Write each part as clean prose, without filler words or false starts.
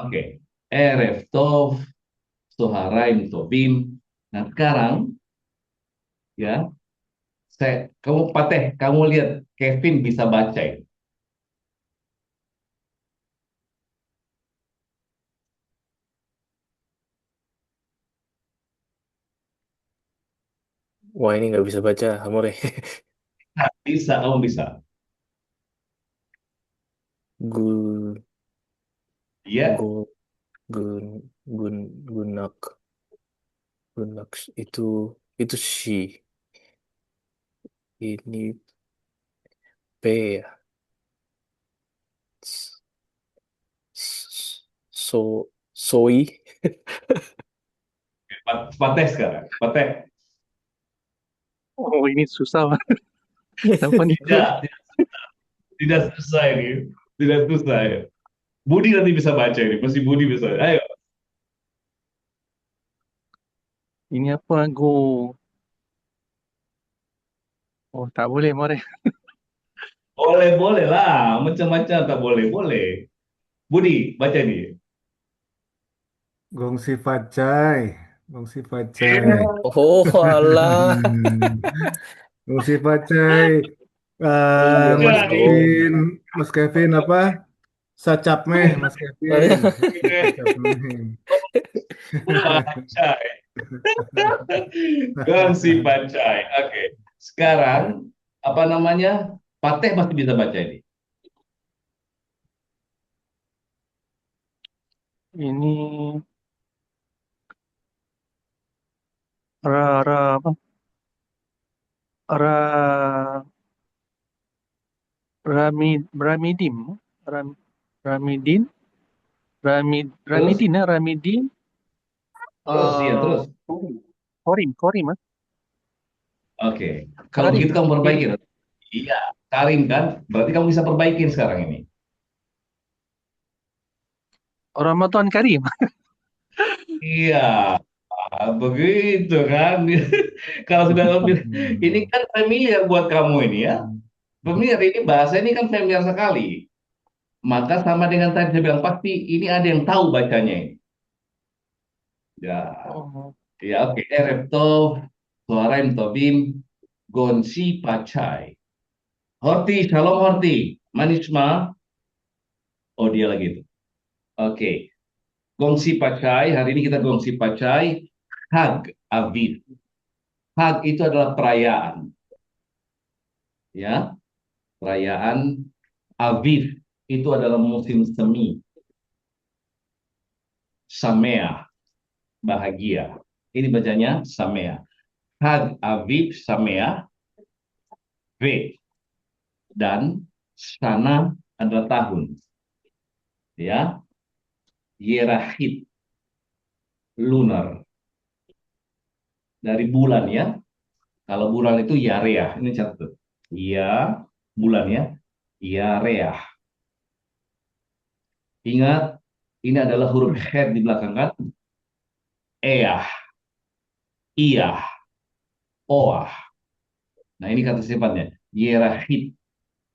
Oke. Erev Tov, Soharaim Tobim. Nah, sekarang ya, kamu Pateh, kamu lihat Kevin bisa baca ini. Wah, ini nggak bisa baca, Amore. Nah, bisa, kamu bisa. Gu, Iya, gu, gun, gun, gunak, gunak itu si. Ini P ya. S- Soi. Pateh sekarang. Pateh. Oh, ini susah, Pak. Kenapa nih? Tidak, tidak susah ini. Tidak susah ya. Budi nanti bisa baca ini. Pasti Budi bisa. Ayo. Ini apa? Oh, tak boleh, More. Boleh, boleh lah. Macam-macam tak boleh. Boleh. Budi, baca nih. Gongsi Facai, Gongsi Facai. Oh, alah. Hmm. Gongsi Facai. Iya, Mas Mas Jadi, Dong. Kevin, Mas Kevin apa? Sacapmeh, Mas Kevin. Sacapmeh. Pancai. Gongsi Pancai. Oke. Sekarang, apa namanya? Pateh pasti bisa baca ini. Ini apa? Ra, Ramidim. Ram, Ramidin, Terus, Ramidin, ya, Ramidin. terus, iya, eh terus. Korim, ah. Oke. Kalau Karim, begitu kamu perbaiki. Kirim. Iya, Karim kan? Berarti kamu bisa perbaikin sekarang ini. Ramadan Karim. Iya, begitu kan. Kalau sudah lebih, ini Hmm. kan familiar buat kamu ini ya. Familiar ini bahasa ini kan familiar sekali. Maka sama dengan tadi saya bilang pasti ini ada yang tahu bacanya ini. Ya, Oh, ya oke. Erepto, Suaraim Tobim, Gonsi Pacai. Horti, Shalom Horti. Manisma. Oh dia lagi itu. Oke. Gongsi Pacai, hari ini kita gongsi Pacai. Hag Aviv. Hag itu adalah perayaan. Ya, perayaan Aviv itu adalah musim semi. Samea, bahagia. Ini bacanya Samea. Hag Aviv Samea V dan Sana adalah tahun. Ya, Yerahit lunar dari bulan ya. Kalau bulan itu Yareah. Ini catat. Ya, bulan ya. Yareah. Ingat, ini adalah huruf head di belakang kan. Eah, Iyah, Oah. Nah ini kata sifatnya. Yerahit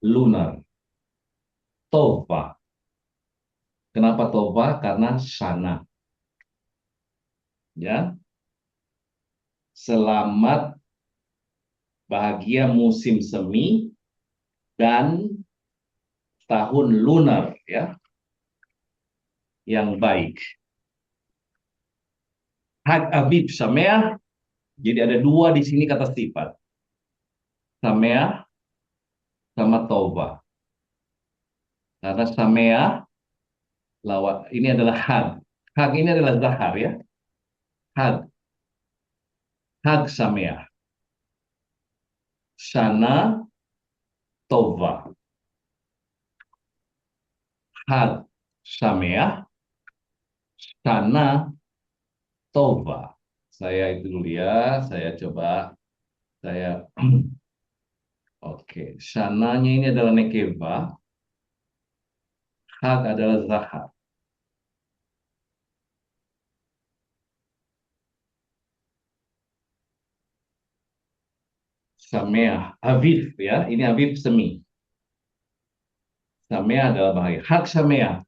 lunar. Tova. Kenapa Tova? Karena sana. Ya, selamat bahagia musim semi dan tahun lunar ya yang baik. Hag Abib Sameah. Jadi ada dua di sini kata sifat. Sameah sama Tova. Karena Sameah lawat ini adalah Hag. Hag ini adalah Zahar ya. Hag. Hag Sameah. Sana Tova. Hag Sameah. Sana Tova. Saya itu dulu ya. Saya coba. Saya oke. Sananya ini adalah Nekeva. Hag adalah Zahar. Sameah. Aviv ya. Ini Aviv semi. Sameah adalah bahaya. Hak Sameah.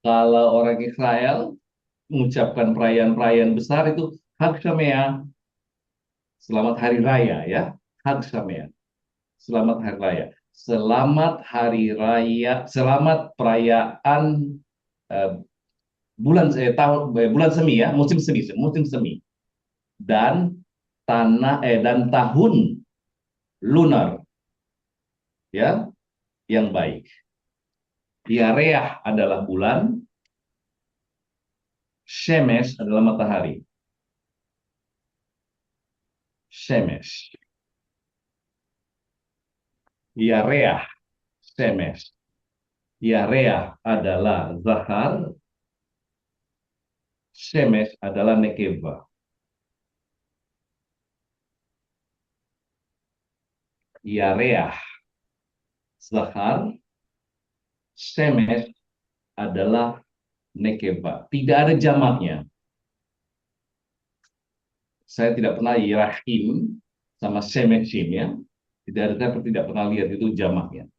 Kalau orang Israel mengucapkan perayaan-perayaan besar itu Hag Sameach, selamat hari raya ya. Hag Sameach, selamat hari raya. Selamat hari raya, selamat perayaan eh, bulan semi ya, musim semi dan dan tahun lunar ya yang baik. Yareah adalah bulan, Shemesh adalah matahari. Shemesh, Yareah, Shemesh. Yareah adalah Zahar, Shemesh adalah Nekeva. Yareah, Zahar, Shemesh adalah Nekeva. Tidak ada jamaknya. Saya tidak pernah Yerahim sama Shemeshim ya. Tidak pernah lihat itu jamaknya.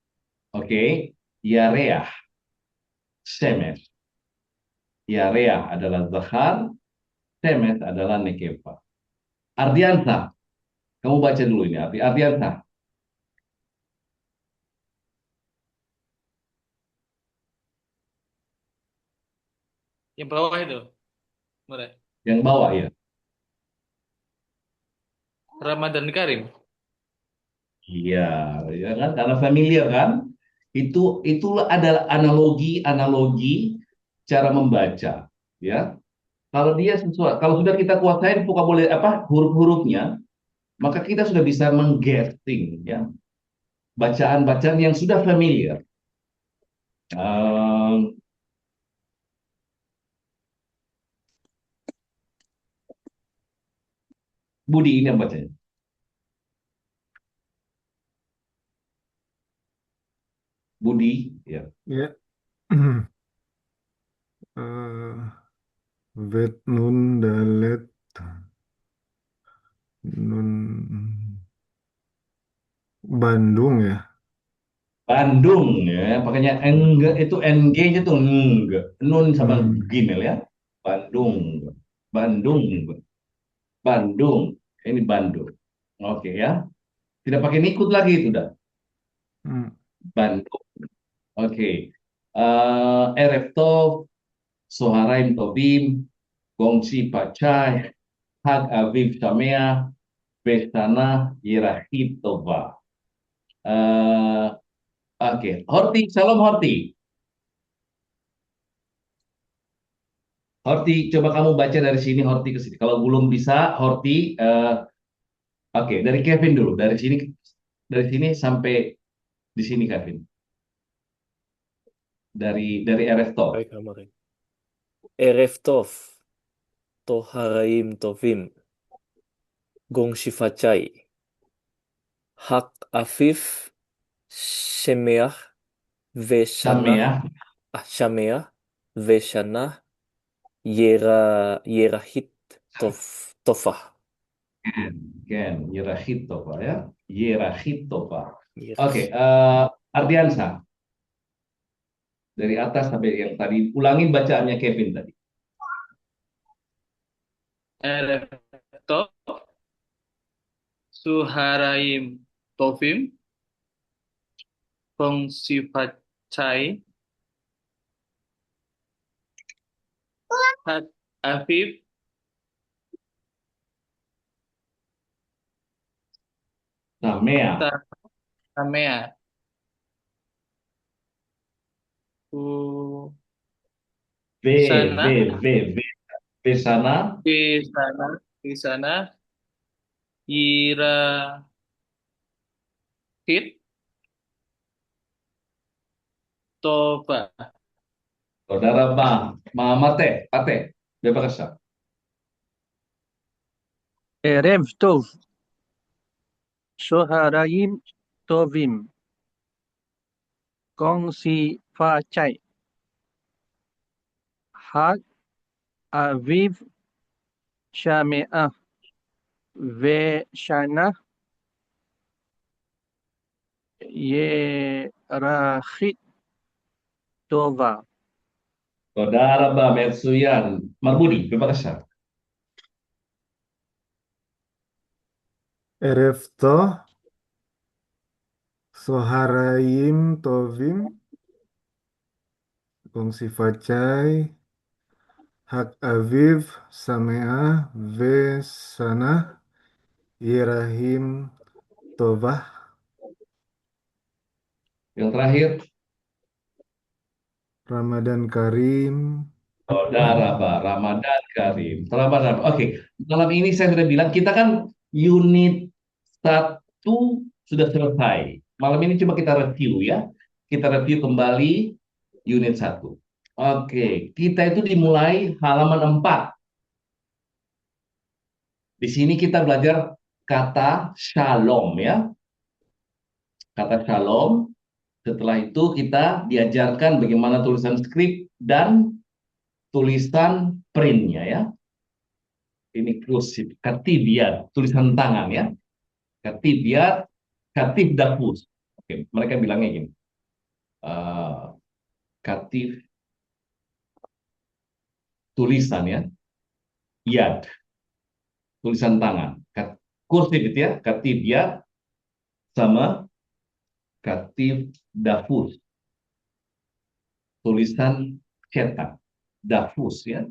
Oke, Yareah, Shemesh. Yareah adalah Zahar, Shemesh adalah Nekeva. Ardiansa, kamu baca dulu ini. Ardiansa, Yang bawah itu, mulai. yang bawah ya. Ramadan Karim. Iya, ya kan? Karena familiar kan? Itulah adalah analogi cara membaca, ya. Kalau dia sesuatu, kalau sudah kita kuasain vocabulary apa huruf-hurufnya, maka kita sudah bisa mengguessing, ya, bacaan-bacaan yang sudah familiar. Ehm, Budi ini yang bacanya. Budi, ya. Ya. Eh, vet nun dalet nun Bandung ya. Bandung, ya. Pakainya enggak itu ng-nya tuh enggak. Nun sama Hmm. gimel ya. Bandung, Bandung, Bandung. Ini Bandung. Oke ya. Tidak pakai nikut lagi itu dah. Hmm. Bandung. Oke. Erev Tov, Soharaim Tovim, Gongsi Pacai, Hag Aviv Sameach, Bestana Yerahit Tova. Eh, Oke, Horti, Shalom Horti. Horti, coba kamu baca dari sini, Horti ke sini. Kalau belum bisa, Horti, oke, dari Kevin dulu. Dari sini sampai di sini, Kevin. Dari Erev Tov. רגע, מראה. ערב טוב, טוהראים טובים, גong שיפצ'י, חג אביב, שמח ושנה, Sameach, שמח ושנה ירחית טובה. Ken, Yerahit Tova ya. Yerahit Tova. Oke, ירח- Ardiansa. Dari atas sampai yang tadi. Ulangin bacaannya Kevin tadi. Erev Tov, Suharaim Tovim, Gong Sifat Chai, Hak Afif, Sameach. Samea, U V, Sana, V sana. di sana, Ira Hit, Tova, Saudara Pate, bebas. Erev Tov, Soharayim Tovim, Kongsi Facai, Hag Aviv Shameah, Veshana Yerachit Tova. תודה רבה, מצוין. מר בודי, בבקשה. ערב טוב, צהריים טובים, gongsi facai, hak aviv, samea, vesana, yirahim, tovah, Yang terakhir, Ramadan Karim. Saudara Pak Ramadan Karim. Selamat Ramadan. Oke, malam ini saya sudah bilang kita kan unit satu sudah selesai. Malam ini coba kita review ya. Kita review kembali unit satu. Oke, kita itu dimulai halaman 4. Di sini kita belajar kata shalom ya. Kata shalom. Setelah itu kita diajarkan bagaimana tulisan skrip dan tulisan printnya ya. Ini kursiv, katibiat, tulisan tangan ya. Katibiat, katif dafus. Oke, mereka bilangnya gini. Katif tulisan ya. Yad, tulisan tangan. Kursiv itu ya, katibiat sama katif dafus. Tulisan cetak. Dafus ya.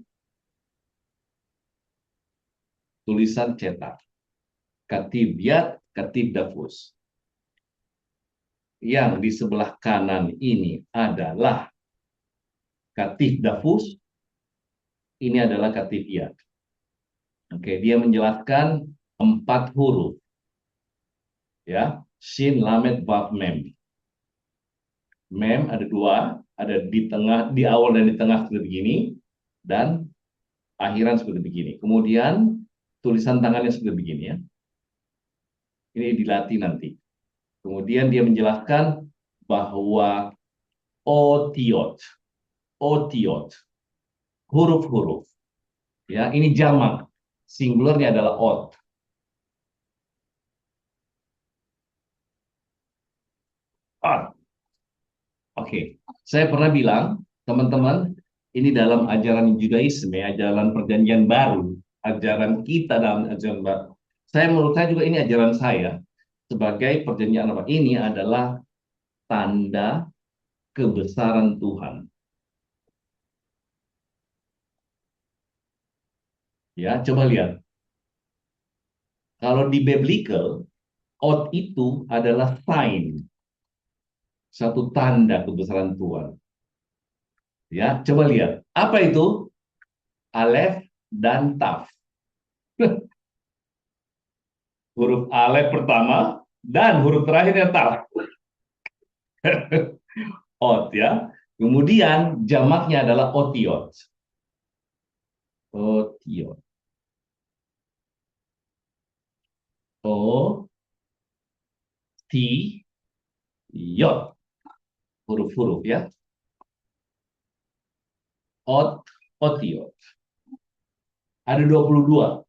Tulisan cetak. Katibiat, katif dafus. Yang di sebelah kanan ini adalah katif dafus, ini adalah katif yad. Oke, dia menjelaskan 4 huruf. Ya, shin, lamed, vav, mem. Mem ada 2, ada di tengah, di awal dan di tengah seperti begini, dan akhiran seperti begini. Kemudian tulisan tangannya seperti begini ya. Ini dilatih nanti. Kemudian dia menjelaskan bahwa otiot, huruf-huruf. Ya, ini jamak. Singularnya adalah ot. Ot. Oke, saya pernah bilang, teman-teman, ini dalam ajaran Judaisme, ajaran perjanjian baru, ajaran kita dalam ajaran baru. Menurut saya juga ini ajaran saya sebagai perjanjian apa? Ini adalah tanda kebesaran Tuhan. Ya, coba lihat. Kalau di biblical, ot itu adalah sign, satu tanda kebesaran Tuhan. Ya, coba lihat. Apa itu? Alef dan taf. Huruf alef pertama dan huruf terakhirnya taf. Ot ya. Kemudian jamaknya adalah otiot. Otiot. O, T, Yot. Huruf-huruf ya. Ot, otiot. Ada 22.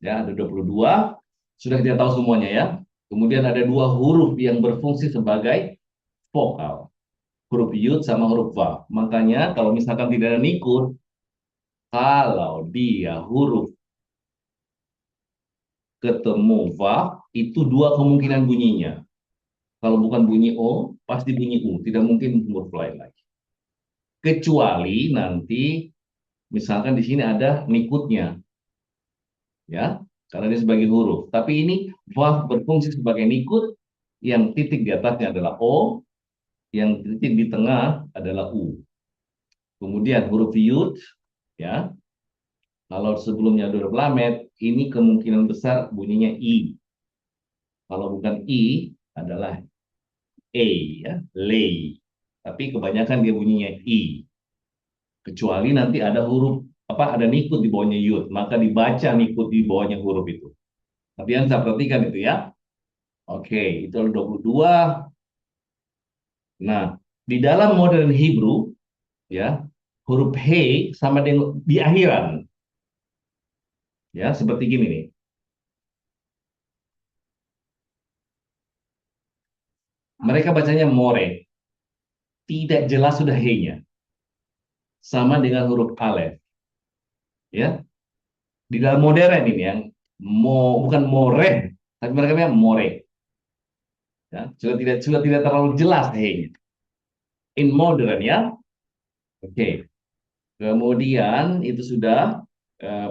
Ya, ada 22. Sudah kita tahu semuanya ya. Kemudian ada 2 huruf yang berfungsi sebagai vokal. Huruf yud sama huruf vav. Makanya kalau misalkan tidak ada nikut, kalau dia huruf ketemu vav, itu 2 kemungkinan bunyinya. Kalau bukan bunyi O, pasti bunyi U. Tidak mungkin huruf lain lagi. Kecuali nanti, misalkan di sini ada nikutnya. Ya, karena dia sebagai huruf. Tapi ini vav berfungsi sebagai nikut, yang titik di atasnya adalah O, yang titik di tengah adalah U. Kemudian huruf yud, ya, kalau sebelumnya ada huruf lamed, ini kemungkinan besar bunyinya I. Kalau bukan I, adalah E, ya, lei. Tapi kebanyakan dia bunyinya I. Kecuali nanti ada huruf, ada nikut di bawahnya yud, maka dibaca nikut di bawahnya huruf itu. Tapi yang saya perhatikan itu ya. Oke, itu ada 22. Nah, di dalam modern Hebrew, ya, huruf he sama dengan di akhiran. Ya, seperti gini nih. Mereka bacanya more. Tidak jelas sudah he-nya. sama dengan huruf alef. Ya, di dalam modern ini yang bukan more, tapi mereka bilang more. Ya, sudah tidak terlalu jelas kayaknya. In modern ya. Oke. Kemudian itu sudah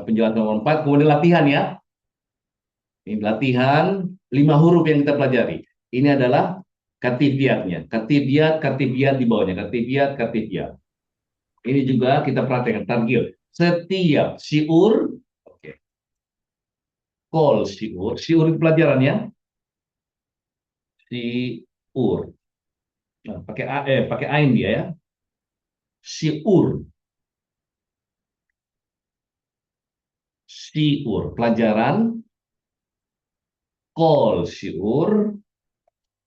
penjelasan nomor 4. Kemudian latihan ya. Ini latihan 5 huruf yang kita pelajari. Ini adalah katibiatnya. Katibiat di bawahnya. Katibiat. Ini juga kita perhatikan targil. Setiap syiur, oke. Kol syiur. Syiur itu pelajarannya. Syiur. Nah, pakai ain dia ya. Syiur. Syiur. Pelajaran. Kol syiur.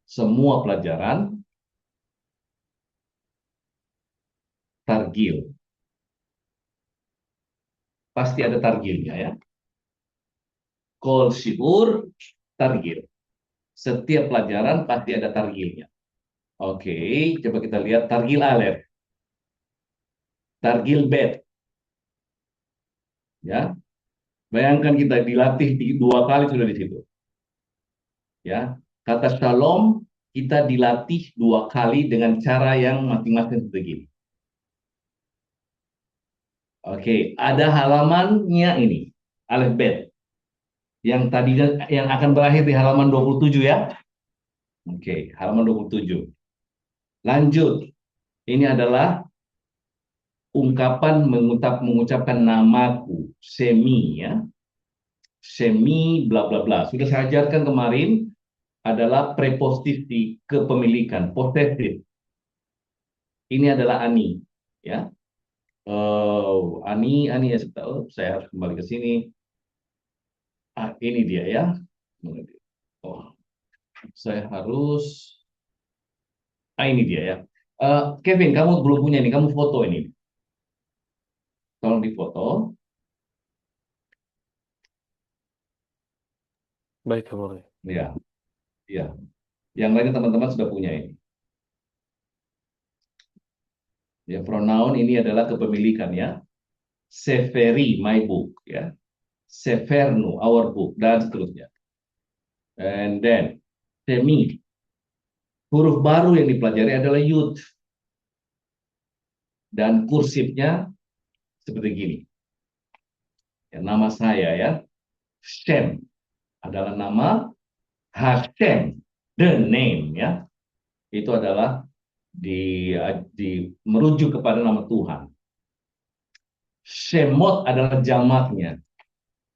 Semua pelajaran. Targil. Pasti ada targilnya ya. Kol syiur, targil. Setiap pelajaran pasti ada targilnya. Oke, coba kita lihat targil alef. Targil bet. Ya. Bayangkan kita dilatih 2 kali sudah di situ. Ya. Kata shalom kita dilatih 2 kali dengan cara yang masing-masing begini. Oke, ada halamannya ini. Alef bet. Yang tadinya yang akan berakhir di halaman 27 ya. Oke, halaman 27. Lanjut. Ini adalah ungkapan mengucapkan namaku, semi ya. Semi bla bla bla. Sudah saya ajarkan kemarin adalah preposisi kepemilikan, possessive. Ini adalah ani ya. Ani ya saya harus kembali ke sini. Ini dia ya. Oh, saya harus ini dia ya. Kevin, kamu belum punya ini, kamu foto ini. Tolong difoto. Baik, Kapolri. Ya, ya. Yang lainnya teman-teman sudah punya ini. Ya, pronoun ini adalah kepemilikan ya. Seferi, my book ya. Sefernu, our book, dan seterusnya. And then, semi. Huruf baru yang dipelajari adalah yud. Dan kursifnya seperti gini. Ya, nama saya ya. Shem adalah nama. Hashem, the name ya. Itu adalah merujuk kepada nama Tuhan. Shemot adalah jamaknya.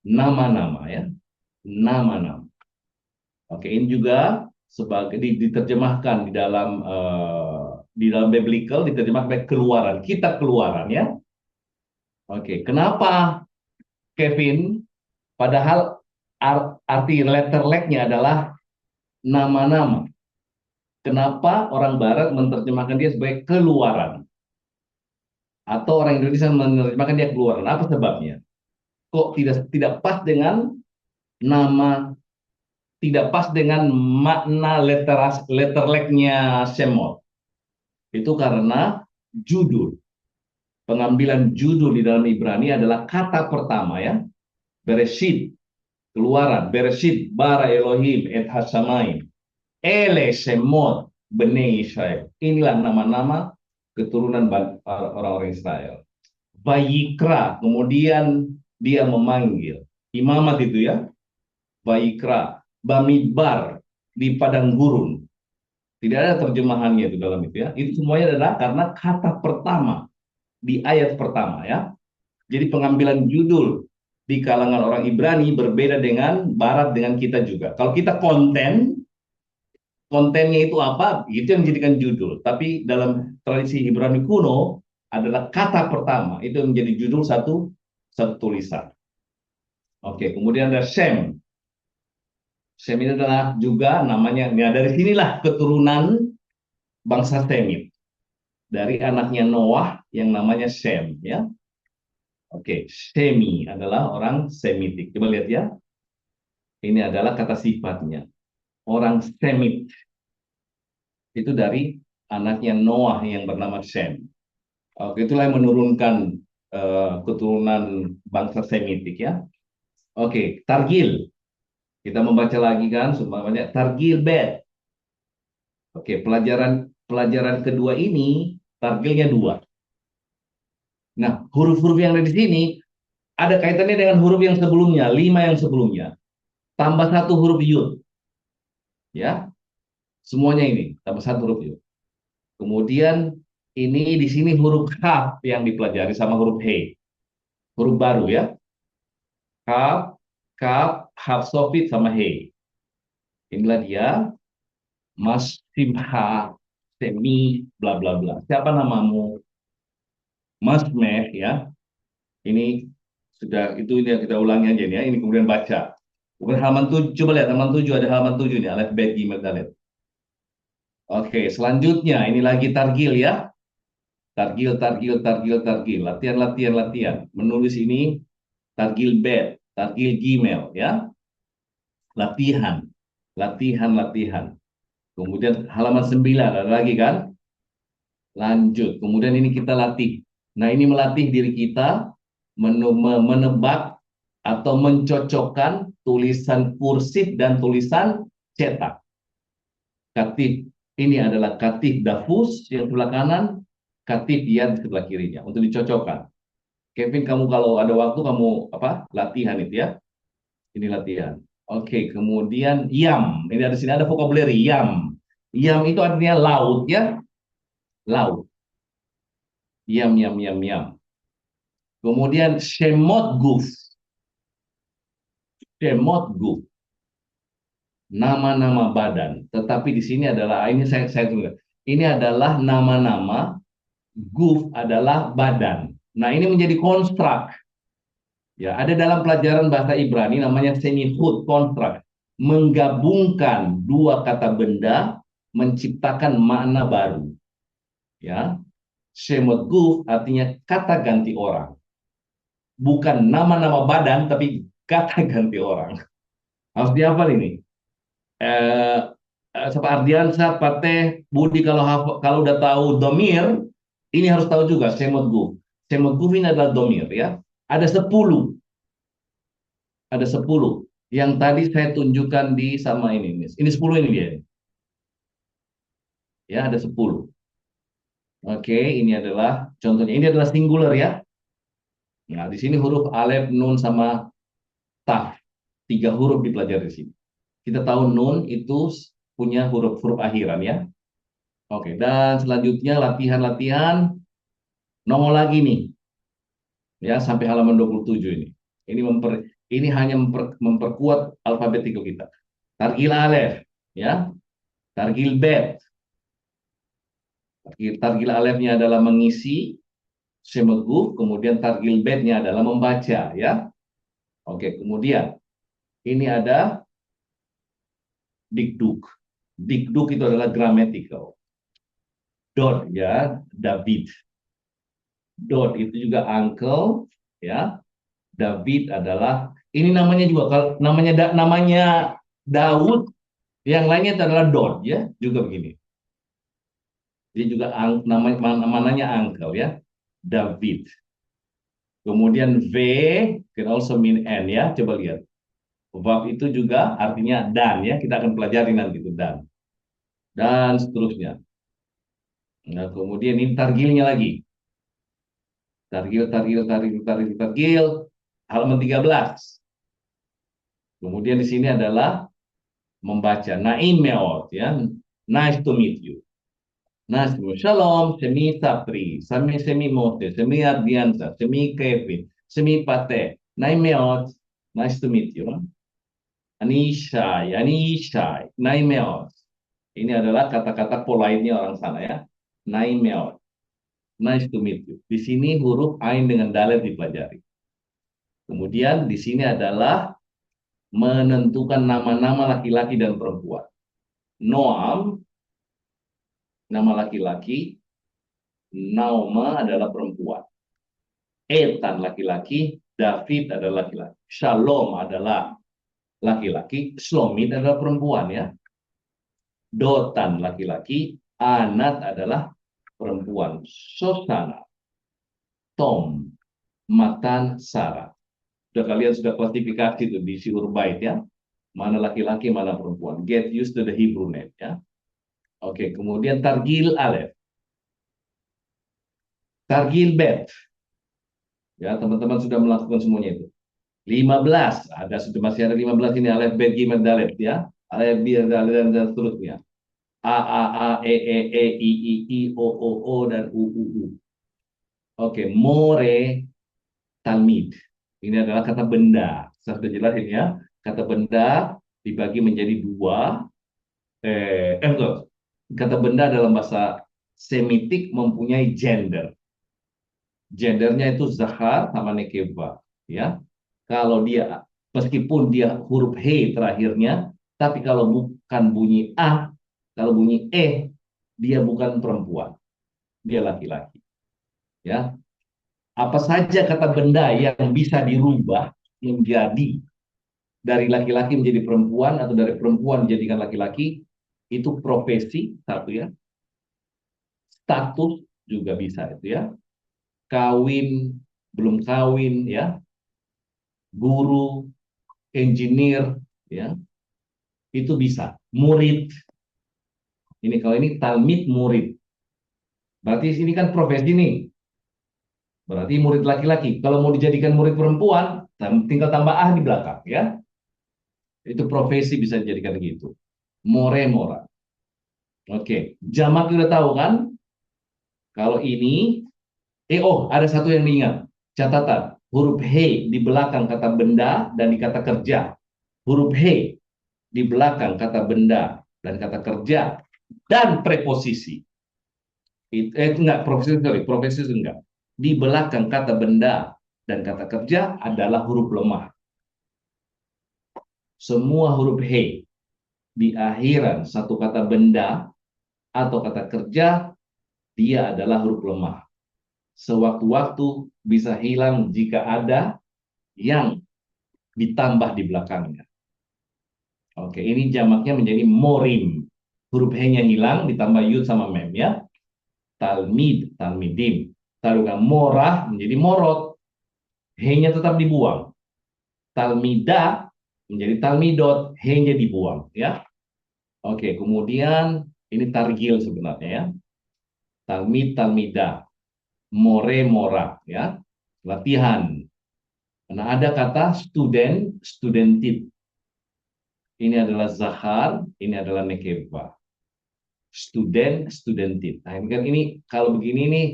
Nama-nama ya. Nama-nama. Oke, ini juga sebagai diterjemahkan di dalam biblical diterjemahkan keluaran, kitab keluaran ya. Oke, kenapa Kevin padahal arti letterleknya adalah nama-nama. Kenapa orang barat menerjemahkan dia sebagai keluaran? Atau orang Indonesia menerjemahkan dia keluaran? Apa sebabnya? Kok tidak pas dengan nama, tidak pas dengan makna letterleknya Shemot? Itu karena judul. Pengambilan judul di dalam Ibrani adalah kata pertama ya. Bereshit, keluaran. Bereshit, bara Elohim et hashamayim. Ele Shemot Bnei Israel. Inilah nama-nama keturunan orang-orang Israel. Vayikra, kemudian dia memanggil. Imamat itu ya. Vayikra, Bamidbar, di padang gurun. Tidak ada terjemahannya itu dalam itu ya. Itu semuanya adalah karena kata pertama di ayat pertama ya. Jadi pengambilan judul di kalangan orang Ibrani berbeda dengan Barat dengan kita juga. Kalau kita kontennya itu apa? Itu yang menjadikan judul. Tapi dalam tradisi Ibrani kuno adalah kata pertama itu yang menjadi judul satu tulisan. Oke, kemudian ada Shem. Shem ini adalah juga namanya. Nah, dari sinilah keturunan bangsa Semit. Dari anaknya Noah yang namanya Shem ya. Oke, Shemi adalah orang Semitik. Coba lihat ya. Ini adalah kata sifatnya. Orang Semit. Itu dari anaknya Noah yang bernama Shem. Oke, itulah yang menurunkan keturunan bangsa Semitik ya. Oke, targil. Kita membaca lagi kan, semuanya targil bed. Oke, pelajaran pelajaran kedua ini targilnya dua. Nah, huruf-huruf yang ada di sini ada kaitannya dengan huruf yang sebelumnya, lima yang sebelumnya. Tambah satu huruf yud, ya. Semuanya ini tambah satu huruf yud. Kemudian ini di sini huruf kaf yang dipelajari sama huruf he. Huruf baru ya. Kaf, kaf, haf sofit sama he. Inilah dia. Mas Simha, Semi, bla bla bla. Siapa namamu? Mas Meh ya. Ini sudah itu ini kita ulangi aja nih ya. Ini kemudian baca. Kemudian halaman 7, coba lihat halaman 7 ada halaman 7 nih, alif bet gimel dalet. Oke, selanjutnya ini lagi targil ya. Targil, targil, targil, targil. Latihan, latihan, latihan. Menulis ini targil bet, targil gimel ya. Latihan, latihan, latihan. Kemudian halaman 9 ada lagi kan? Lanjut. Kemudian ini kita latih. Nah, ini melatih diri kita menebak atau mencocokkan tulisan kursif dan tulisan cetak. Katif ini adalah katif dafus yang sebelah kanan, katif yad sebelah kirinya untuk dicocokkan. Kevin, kamu kalau ada waktu kamu apa? Latihan itu ya. Ini latihan. Oke, kemudian yam. Ini ada sini ada vocabulary yam. Yam itu artinya laut ya. Laut. Yam, yam, yam, yam. Kemudian shemot guf. Shemot guf. Nama-nama badan. Tetapi di sini adalah ini saya tulis. Ini adalah nama-nama, guf adalah badan. Nah, ini menjadi konstruk. Ya, ada dalam pelajaran bahasa Ibrani namanya semihut konstruk. Menggabungkan dua kata benda menciptakan makna baru. Ya. Shemot guf artinya kata ganti orang. Bukan nama-nama badan tapi kata ganti orang. Harus dihafal ini. Ardiansa, Pateh, Budi kalau udah tahu domir, ini harus tahu juga semot guf. Semot guf ini adalah domir ya. Ada 10. Ada 10. Yang tadi saya tunjukkan di sama ini. Ini 10 ini dia. Ya, ada 10. Oke, ini adalah contohnya. Ini adalah singular ya. Nah, di sini huruf alef, nun sama taf. 3 huruf dipelajari di sini. Kita tahu nun itu punya huruf-huruf akhiran ya. Oke, dan selanjutnya latihan-latihan nongol lagi nih. Ya, sampai halaman 27 ini. Ini hanya memperkuat alfabetik kita. Targil alef, ya. Targil bet. Targil alefnya adalah mengisi semeguf, kemudian targil betnya adalah membaca, ya. Oke, kemudian ini ada dikduk. Dikduk itu adalah grammatical. Dot ya, David. Dot itu juga uncle, ya. David adalah ini namanya juga kalau namanya Daud, yang lainnya itu adalah Dot ya, juga begini. Dia juga namanya uncle ya, David. Kemudian V can also mean N ya, coba lihat. Verb itu juga artinya dan ya, kita akan pelajari nanti itu dan seterusnya. Nah, kemudian ini targilnya lagi. Targil, halaman 13. Kemudian di sini adalah membaca. Naim meot, ya. Nice to meet you. Nice to meet you. Shalom, semi Sapri, semi Mote, semi Ardiansa, semi Kevin, semi Pate. Naim meot, nice to meet you. Anishai, Naim meot. Ini adalah kata-kata polite-nya orang sana ya. Naim meot. Nice to meet you. Di sini huruf ain dengan dalet dipelajari. Kemudian di sini adalah menentukan nama-nama laki-laki dan perempuan. Noam, nama laki-laki. Naoma adalah perempuan. Ethan laki-laki. David adalah laki-laki. Shalom adalah laki-laki. Slomit adalah perempuan ya. Dotan laki-laki. Anat adalah perempuan. Sosana Tom, Matan, Sarah. Kalian sudah klasifikasi tuh di si Urbait ya. Mana laki-laki, mana perempuan. Get used to the Hebrew name ya. Oke, kemudian Targil Aleph. Targil Bet. Ya, teman-teman sudah melakukan semuanya itu. 15, masih ada 15 ini Aleph Bet Gimel Dalet ya. Aleph Bet Dalet dan seterusnya. A, E, E, I, O, dan U. Oke, More Talmid. Ini adalah kata benda. Saya sudah jelasin ya. Kata benda dibagi menjadi dua. Enggak. Kata benda dalam bahasa Semitik mempunyai gender. Gendernya itu zahar sama nekeva. Ya. Kalau dia, meskipun dia huruf he terakhirnya, tapi kalau bukan bunyi a, kalau bunyi dia bukan perempuan. Dia laki-laki. Ya. Apa saja kata benda yang bisa dirubah menjadi dari laki-laki menjadi perempuan atau dari perempuan menjadikan laki-laki, itu profesi satu ya, status juga bisa itu ya, kawin, belum kawin ya, guru, engineer ya, itu bisa. Murid, ini kalau ini talmid murid, berarti ini kan profesi nih, berarti murid laki-laki. Kalau mau dijadikan murid perempuan, tinggal tambah ah di belakang ya. Itu profesi bisa dijadikan gitu. Mora. Oke, jamak udah tahu kan? Kalau ini, ada satu yang diingat. Catatan, huruf he di belakang kata benda dan di kata kerja. Huruf he di belakang kata benda dan kata kerja dan preposisi. Profesi enggak. Di belakang kata benda dan kata kerja adalah huruf lemah. Semua huruf he di akhiran satu kata benda atau kata kerja, dia adalah huruf lemah. Sewaktu-waktu bisa hilang jika ada yang ditambah di belakangnya. Oke, ini jamaknya menjadi morim. Huruf he-nya hilang, ditambah yud sama mem ya. Talmid, talmidim. Lalu morah menjadi morot. He-nya tetap dibuang. Talmida menjadi talmidot, he-nya dibuang ya. Oke, kemudian ini targil sebenarnya ya. Talmid, talmida. More, mora ya. Latihan. Nah, ada kata student, studentit. Ini adalah zahar, ini adalah nekeva. Student, studentit. Nah, ini kalau begini nih,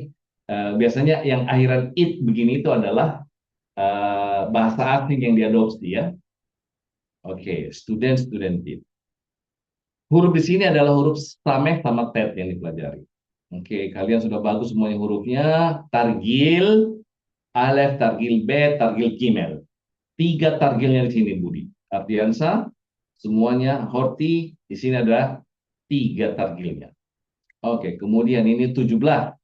biasanya yang akhiran it begini itu adalah bahasa asing yang diadopsi ya. Oke, student, studentit. Huruf di sini adalah huruf sameh sama tet yang dipelajari. Oke, kalian sudah bagus semuanya hurufnya. Targil, alef, targil bet, targil gimel. 3 targilnya di sini, Budi. Ardiansa, semuanya. Horti, di sini ada 3 targilnya. Oke, kemudian ini 17.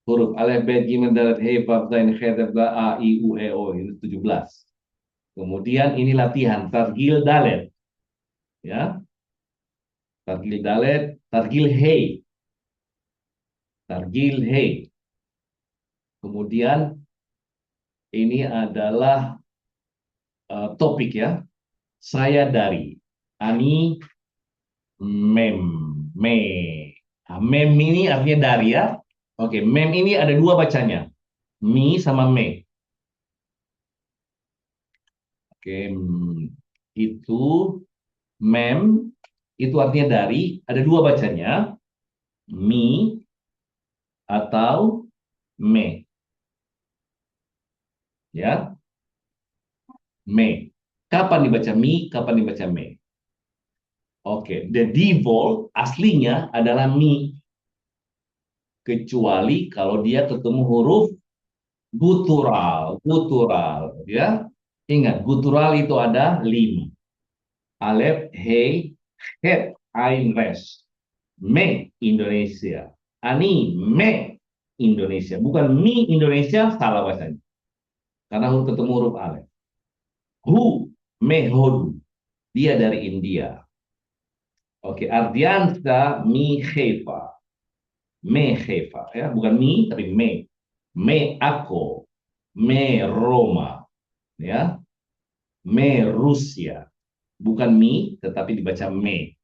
Huruf alef, bet, gimel, dalet, he, bab, zain, khe, tef, a, i, u, e, o. Ini 17. Kemudian ini latihan, targil dalet. Ya. Targil dalet, targil he. Targil he. Kemudian ini adalah topik ya. Saya dari. Ani mem. Me. Nah, mem ini artinya dari ya. Oke, mem ini ada 2 bacanya. Mi sama me. Oke, itu mem itu artinya dari, ada 2 bacanya. Mi atau me. Ya. Me. Kapan dibaca mi, kapan dibaca me? Oke, the default aslinya adalah mi. Kecuali kalau dia ketemu huruf gutural, ya. Ingat, gutural itu ada 5. Alef, he, het, ain, res. Me Indonesia. Ani me Indonesia. Bukan mi Indonesia, salah bacanya. Karena huruf ketemu huruf alef. Hu mehodu. Dia dari India. Oke, Ardiansa mi Haifa. Me Haifa ya, bukan mi tapi me. Me ako, me Roma, ya, me Rusia. Bukan mi, tetapi dibaca me.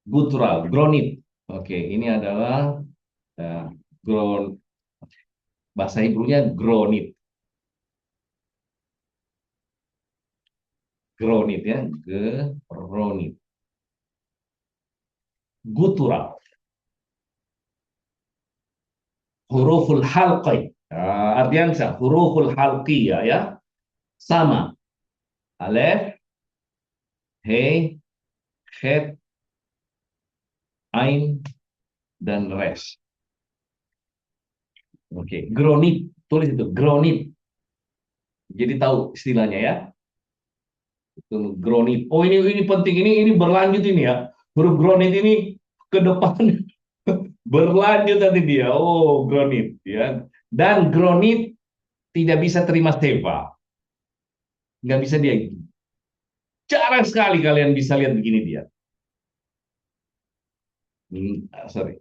Guttural, gronit. Oke, ini adalah eh, gron, bahasa Ibunya gronit. Gronit ya, gronit. Guttural, huruful halqi. Artinya huruful halqiyah ya, sama. Alef, he, het, ain, dan res. Oke, gronit. Tulis itu, gronit. Jadi tahu istilahnya ya. Itu gronit. Oh, ini penting, ini berlanjut ini ya. Huruf gronit ini ke depan berlanjut nanti dia. Oh, gronit ya. Dan gronit tidak bisa terima seva. Nggak bisa dia. Jarang sekali kalian bisa lihat begini dia. Sorry.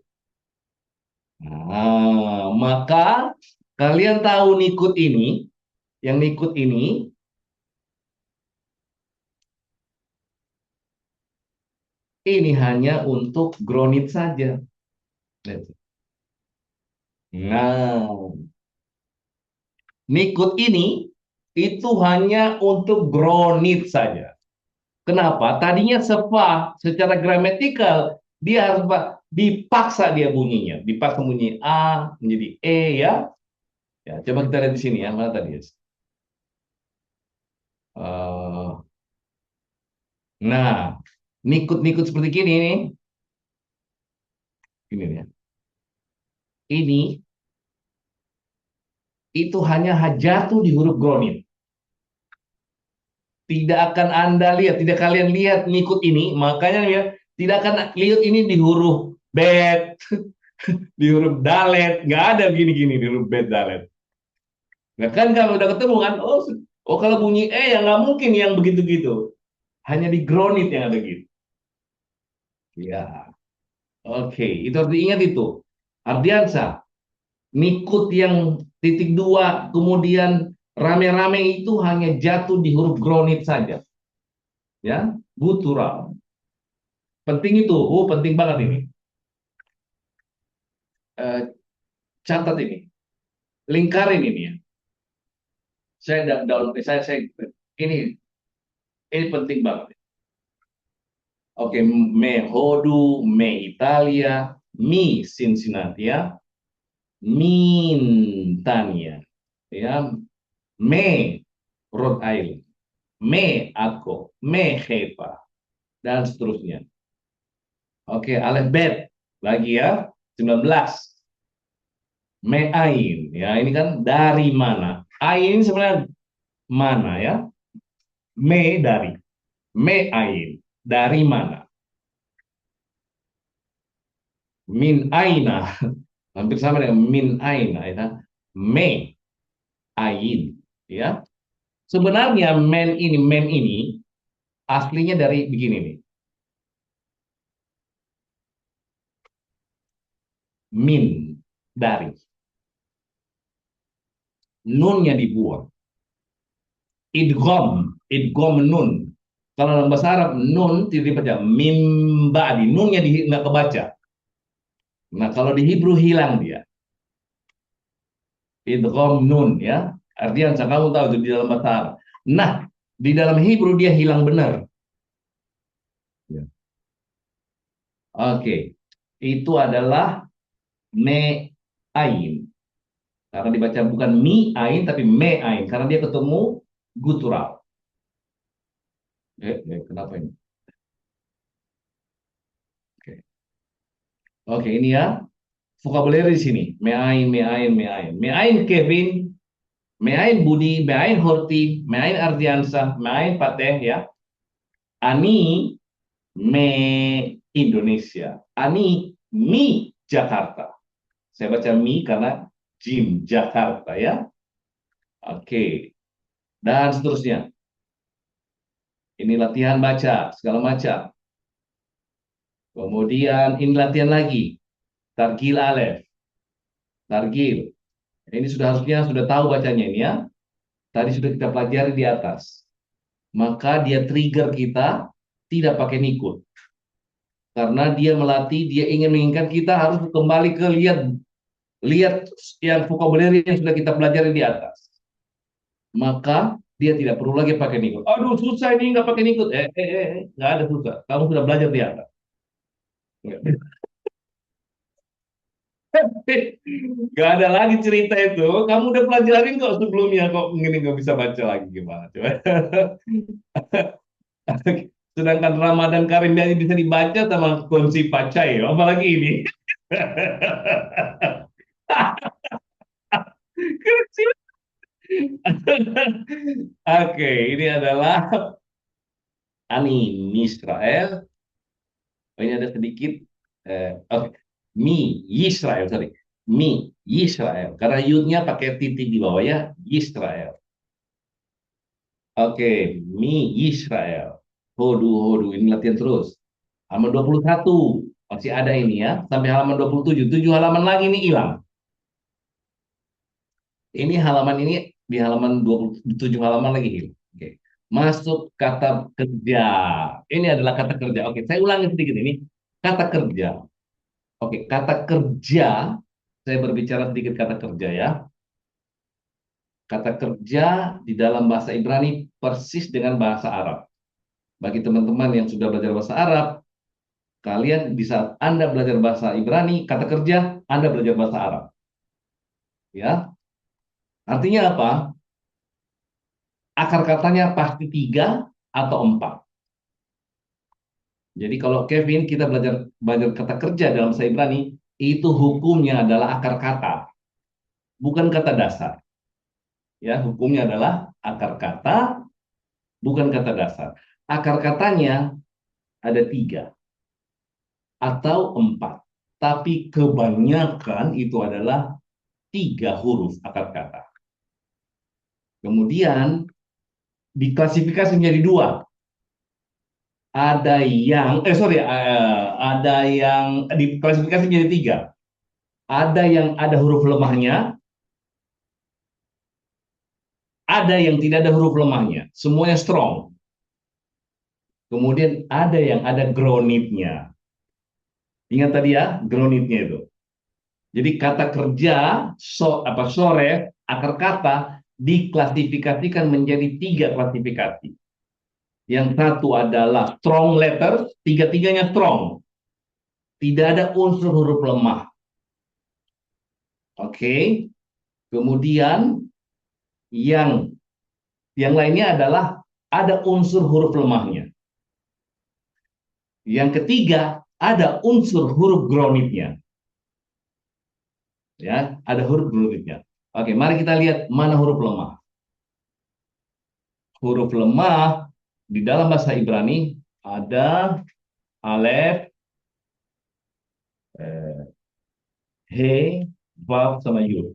Nah, maka kalian tahu nikut ini, yang nikut ini hanya untuk gronit saja. Nah, nikut ini itu hanya untuk gronit saja. Kenapa? Tadinya sepa, secara gramatikal dia harus dipaksa dia bunyinya, dipaksa bunyi a menjadi e ya. Ya, coba kita lihat di sini ya, mana tadi ya? Nah, nikut-nikut seperti ini nih. Ini ya. Ini itu hanya jatuh di huruf gronit. Tidak akan Anda lihat, tidak kalian lihat nikut ini, makanya ya tidak akan lihat ini di huruf bet, di huruf dalet, nggak ada gini-gini di huruf bet dalet. Nah kan kalau udah ketemu kan, oh kalau bunyi ya nggak mungkin yang begitu-gitu, hanya di gronit yang ada gitu. Ya, oke, itu harus diingat itu. Ardiansa, nikut yang titik dua, kemudian rame-rame itu hanya jatuh di huruf gronit saja. Ya, gutural. Penting itu, penting banget ini. Catat ini, lingkarin ini ya. Saya ini penting banget. Oke, me Hodu, me Italia, mi Cincinnati ya, Mintania, ya, me Rhode Island, me Ako, me Haifa, dan seterusnya. Oke, alfabet lagi ya, 19. Me Ain, ya ini kan dari mana? Ain sebenarnya mana ya? Me dari, me Ain dari mana? Min aina, hampir sama dengan min aina, ya. Me Ain, ya. Sebenarnya men ini aslinya dari begini nih. Min dari. Nunnya dibuang. Idgham nun. Kalau dalam bahasa Arab nun tidak dibaca, mim ba'di, nunnya nggak kebaca. Nah, kalau di Hebrew hilang dia. Idgham nun ya. Artinya kamu tahu itu di dalam bahasa Arab. Nah, di dalam Hebrew dia hilang benar. Ya. Oke. Itu adalah me ain. Karena dibaca bukan mi ain tapi me ain karena dia ketemu gutural. Kenapa ini? Oke. Oke, ini ya. Vocabulary di sini. Me ain, me ain, me ain. Me ain Kevin, me ain Budi, me ain Horti, me ain Ardiansa, me ain Pateh ya. Ani me Indonesia. Ani mi Jakarta. Saya baca mi karena Jim Jakarta ya. Oke. Dan seterusnya. Ini latihan baca segala macam. Kemudian ini latihan lagi. Targil alef. Targil Ini harusnya sudah tahu bacanya ini ya. Tadi sudah kita pelajari di atas. Maka dia trigger kita tidak pakai nikut. Karena dia melatih, dia ingin menginginkan kita harus kembali ke lihat lihat yang vocabulary yang sudah kita pelajari di atas. Maka dia tidak perlu lagi pakai nikut. Aduh susah ini nggak pakai nikut. Nggak ada susah. Kamu sudah belajar di atas. Nggak ada lagi cerita itu. Kamu udah pelajarin kok sebelumnya kok ini nggak bisa baca lagi gimana coba. Sedangkan Ramadan Karim yang bisa dibaca sama kunci pacai, apalagi ini. Kecil. Oke, ini adalah Ani Israel. Ini ada sedikit oke. Mi Israel, sorry. Mi Israel. Karena yudnya pakai titik di bawah ya, Israel. Oke, Mi Israel. Hodu, hodu. Ini latihan terus. Halaman 21. Masih ada ini ya. Sampai halaman 27. 7 halaman lagi ini hilang. Ini halaman ini di halaman 27 halaman lagi hilang. Oke. Masuk kata kerja. Ini adalah kata kerja. Oke, saya ulangi sedikit ini. Kata kerja. Oke, kata kerja. Saya berbicara sedikit kata kerja ya. Kata kerja di dalam bahasa Ibrani persis dengan bahasa Arab. Bagi teman-teman yang sudah belajar bahasa Arab, kalian di saat Anda belajar bahasa Ibrani, kata kerja, Anda belajar bahasa Arab. Ya, artinya apa? Akar katanya pasti 3 atau 4. Jadi kalau Kevin kita belajar belajar kata kerja dalam bahasa Ibrani, itu hukumnya adalah akar kata, bukan kata dasar. Ya, hukumnya adalah akar kata, bukan kata dasar. Akar katanya ada 3 atau 4, tapi kebanyakan itu adalah 3 huruf akar kata. Kemudian diklasifikasi menjadi 2. Ada yang diklasifikasi menjadi 3. Ada yang ada huruf lemahnya, ada yang tidak ada huruf lemahnya, semuanya strong. Kemudian ada yang ada groundednya. Ingat tadi ya, groundednya itu. Jadi kata kerja, sore, akar kata diklasifikasikan menjadi 3 klasifikasi. Yang satu adalah strong letter, tiga-tiganya strong. Tidak ada unsur huruf lemah. Oke. Kemudian yang lainnya adalah ada unsur huruf lemahnya. Yang ketiga, ada unsur huruf groundednya. Ya, ada huruf groundednya. Oke, mari kita lihat mana huruf lemah. Huruf lemah di dalam bahasa Ibrani ada alef, he, vav, sama yud.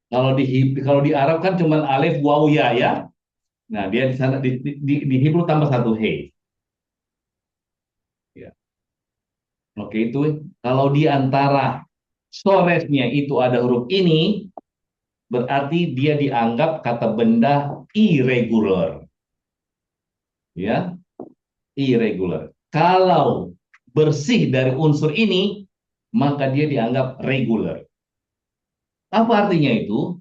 Kalau di Arab kan cuma alef, waw, ya ya. Nah, dia di sana di Hebrew tambah 1 he. Ya. Oke, itu kalau di antara storesnya itu ada huruf ini, berarti dia dianggap kata benda irregular. Ya, irregular. Kalau bersih dari unsur ini, maka dia dianggap regular. Apa artinya itu?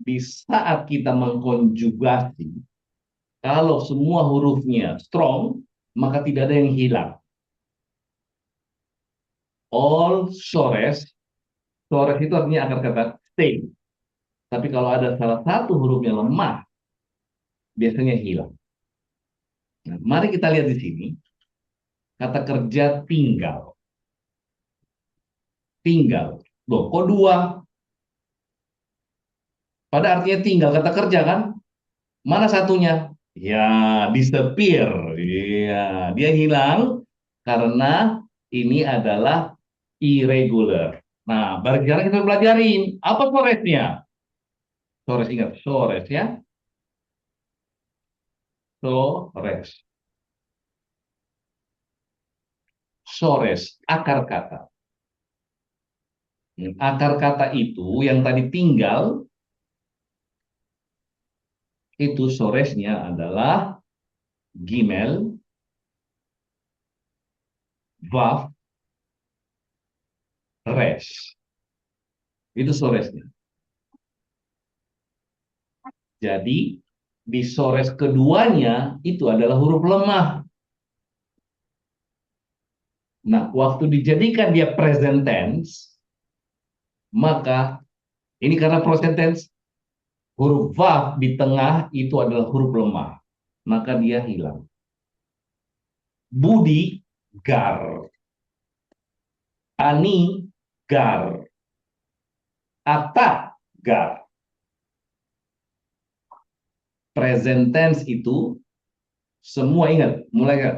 Di saat kita mengkonjugasi, kalau semua hurufnya strong, maka tidak ada yang hilang. All sores itu artinya akar kata stay. Tapi kalau ada salah satu hurufnya lemah, biasanya hilang. Nah, mari kita lihat di sini. Kata kerja tinggal. Tinggal. Loh, kok 2? Pada artinya tinggal kata kerja kan? Mana satunya? Ya, disappear. Iya, dia hilang karena ini adalah irregular. Nah, bagi sekarang kita pelajarin apa soresnya. Sores, ingat, sores ya. Sores. Sores, akar kata. Akar kata itu yang tadi tinggal itu soresnya adalah gimel, vav, res. Itu soresnya. Jadi di sores keduanya itu adalah huruf lemah. Nah, waktu dijadikan dia present tense, maka ini karena present tense, huruf vav di tengah itu adalah huruf lemah. Maka dia hilang. Budi, gar. Ani, gar. Ata, gar. Present tense itu semua ingat, mulai ingat.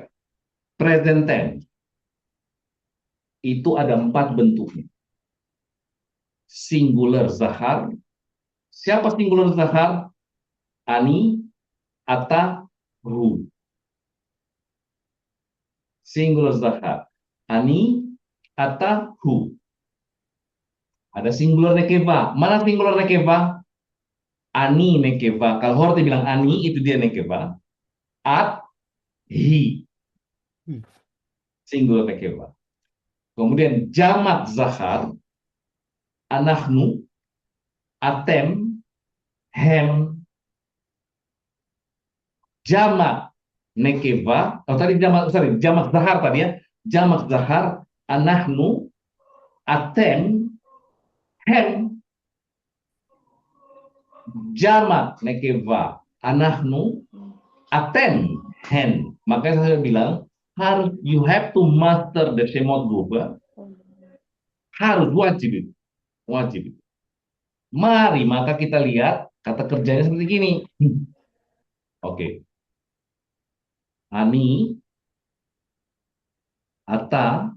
Present tense itu ada 4 bentuknya. Singular zahar. Siapa singular zahar? Ani, ata, ru. Singular zahar. Ani, ata, hu. Ada singular nekeva. Mana singular nekeva? Ani nekeva. Kalau Horti bilang ani, itu dia nekeva. At, hi. Singular nekeva. Kemudian jamak zahar. Anahnu, atem, hem. Jamak nekeva. Oh tadi jamak zahar tadi ya. Jamak zahar. Anahnu, atem, hem. Jamak nekeva. Anahnu, atem, hen. Makanya saya bilang harus you have to master the shemot berubah. Harus wajib itu. Wajib itu. Mari maka kita lihat kata kerjanya seperti gini. Oke. Ani, ata,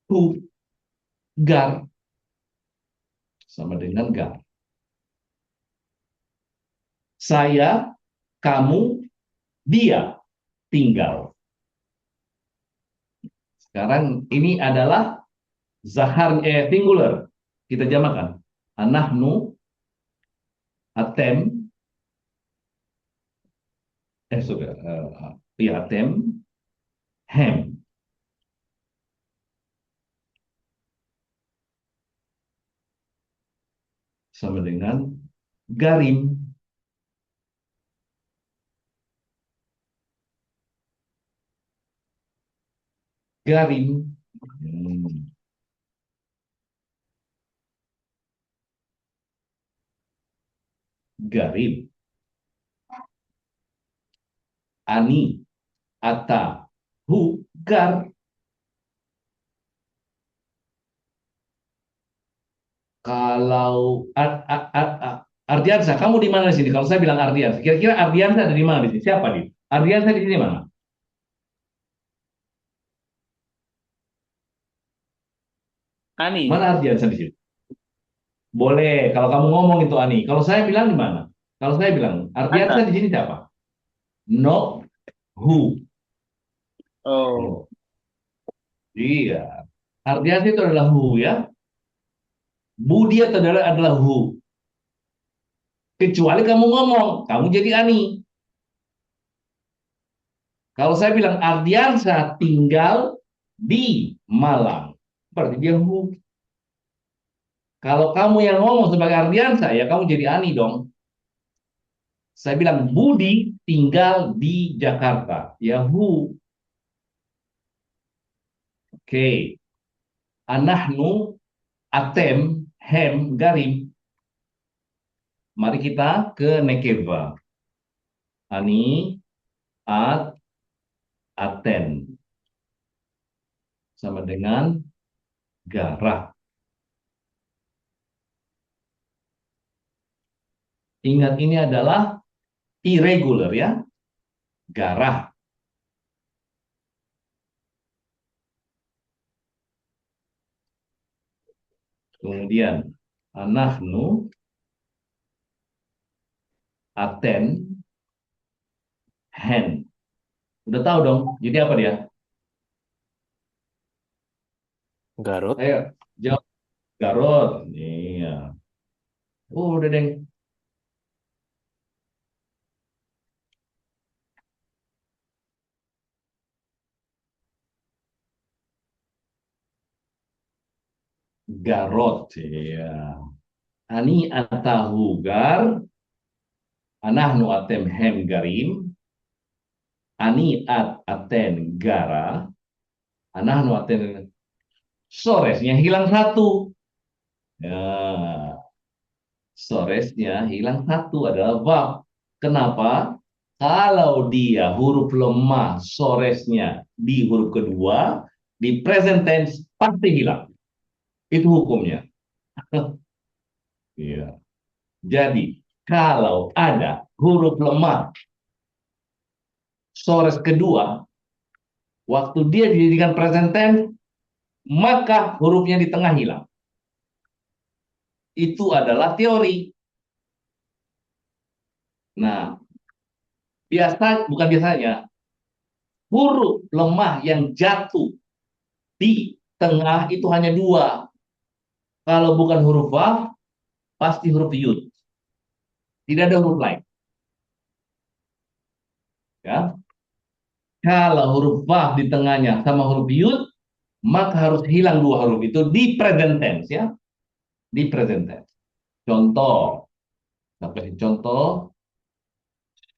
hu, gar. Sama dengan gar. Saya, kamu, dia tinggal. Sekarang ini adalah zahar singular. Kita jamakan. Anahnu, atem, atem, hem. Sama dengan garim. Garim. Garim. Ani, ata, hu, gar. Kalau Ardiansa, kamu di mana di sini? Kalau saya bilang Ardiansa, kira-kira Ardiansa ada di mana di sini? Siapa di? Ardiansa di sini mana? Ani. Mana Ardiansa di sini? Boleh, kalau kamu ngomong itu Ani. Kalau saya bilang di mana? Kalau saya bilang Ardiansa Ata. di sini siapa? No, who. Oh. Iya. Ardiansa itu adalah who ya. Budi itu adalah who. Kecuali kamu ngomong, kamu jadi Ani. Kalau saya bilang Ardiansa tinggal di Malang, berarti dia who. Kalau kamu yang ngomong sebagai Ardiansa, ya kamu jadi Ani dong. Saya bilang Budi tinggal di Jakarta, ya who. Oke. Anahnu, atem, hem, garim. Mari kita ke nekeva. Ani, at, aten. Sama dengan garah. Ingat ini adalah irregular ya. Garah. Kemudian anahnu, aten, hen. Udah tahu dong, jadi apa dia? Garut. Ayo, jawab. Garut. Iya. Udah deh. Garut. Iya. Ani atahugar. Anahnu atem hem garim. Ani aten gara. Anahnu aten. Soresnya hilang satu. Ya. Soresnya hilang satu adalah verb. Kenapa? Kalau dia huruf lemah soresnya di huruf kedua, di present tense pasti hilang. Itu hukumnya. Iya. Jadi, kalau ada huruf lemah sores kedua, waktu dia dijadikan present tense, maka hurufnya di tengah hilang. Itu adalah teori. Nah, bukan biasanya, huruf lemah yang jatuh di tengah itu hanya dua. Kalau bukan huruf waf, pasti huruf yud. Tidak ada huruf lain. Ya. Kalau huruf waf di tengahnya sama huruf yud, maka harus hilang dua huruf itu di present tense, ya. Di present tense. Contoh, kita contoh,